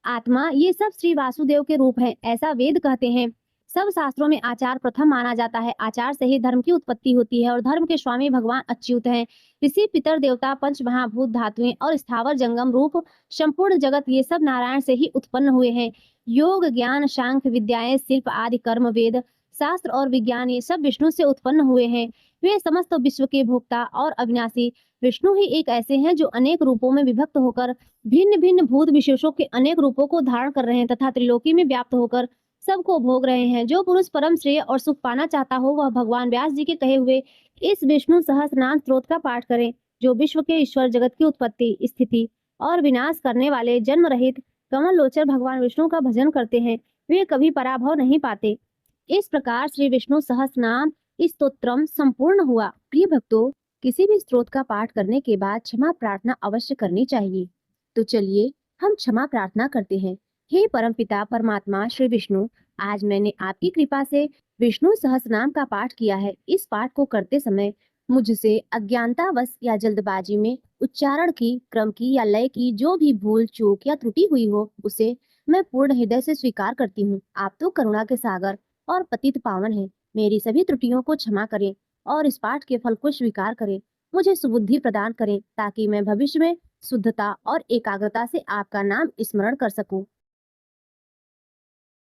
आत्मा, ये सब श्री वासुदेव के रूप हैं, ऐसा वेद कहते हैं। सब शास्त्रों में आचार प्रथम माना जाता है। आचार से ही धर्म की उत्पत्ति होती है और धर्म के स्वामी भगवान अच्युत हैं। ऋषि, पितर, देवता, पंच महाभूत, धातुएं और स्थावर जंगम रूप संपूर्ण जगत, ये सब नारायण से ही उत्पन्न हुए हैं। योग, ज्ञान, सांख्य विद्याएं, शिल्प आदि कर्म, वेद, शास्त्र और विज्ञान, ये सब विष्णु से उत्पन्न हुए हैं। वे समस्त विश्व के भोक्ता और अविनाशी विष्णु ही एक ऐसे हैं जो अनेक रूपों में विभक्त होकर भिन्न भिन्न भूत विशेषों के अनेक रूपों को धारण कर रहे हैं तथा त्रिलोकी में व्याप्त होकर सबको भोग रहे हैं। जो पुरुष परम श्रेय और सुख पाना चाहता हो, वह भगवान व्यास जी के कहे हुए इस विष्णु सहस्त्रनाम स्तोत्र का पाठ करें, जो विश्व के ईश्वर, जगत की उत्पत्ति, स्थिति और विनाश करने वाले जन्म रहित कमल लोचन भगवान विष्णु का भजन करते हैं, वे कभी पराभव नहीं पाते। इस प्रकार श्री विष्णु सहस्त्रनाम स्तोत्रम संपूर्ण हुआ। प्रिय भक्तों, किसी भी स्तोत्र का पाठ करने के बाद क्षमा प्रार्थना अवश्य करनी चाहिए। तो चलिए हम क्षमा प्रार्थना करते हैं। हे परमपिता परमात्मा श्री विष्णु, आज मैंने आपकी कृपा से विष्णु सहस्त्रनाम का पाठ किया है। इस पाठ को करते समय मुझसे अज्ञानतावश या जल्दबाजी में उच्चारण की, क्रम की या लय की जो भी भूल, चूक या त्रुटि हुई हो, उसे मैं पूर्ण हृदय से स्वीकार करती हूँ। आप तो करुणा के सागर और पतित पावन हैं। मेरी सभी त्रुटियों को क्षमा करें और इस पाठ के फल को स्वीकार करें। मुझे सुबुद्धि प्रदान करें ताकि मैं भविष्य में शुद्धता और एकाग्रता से आपका नाम स्मरण कर सकूं।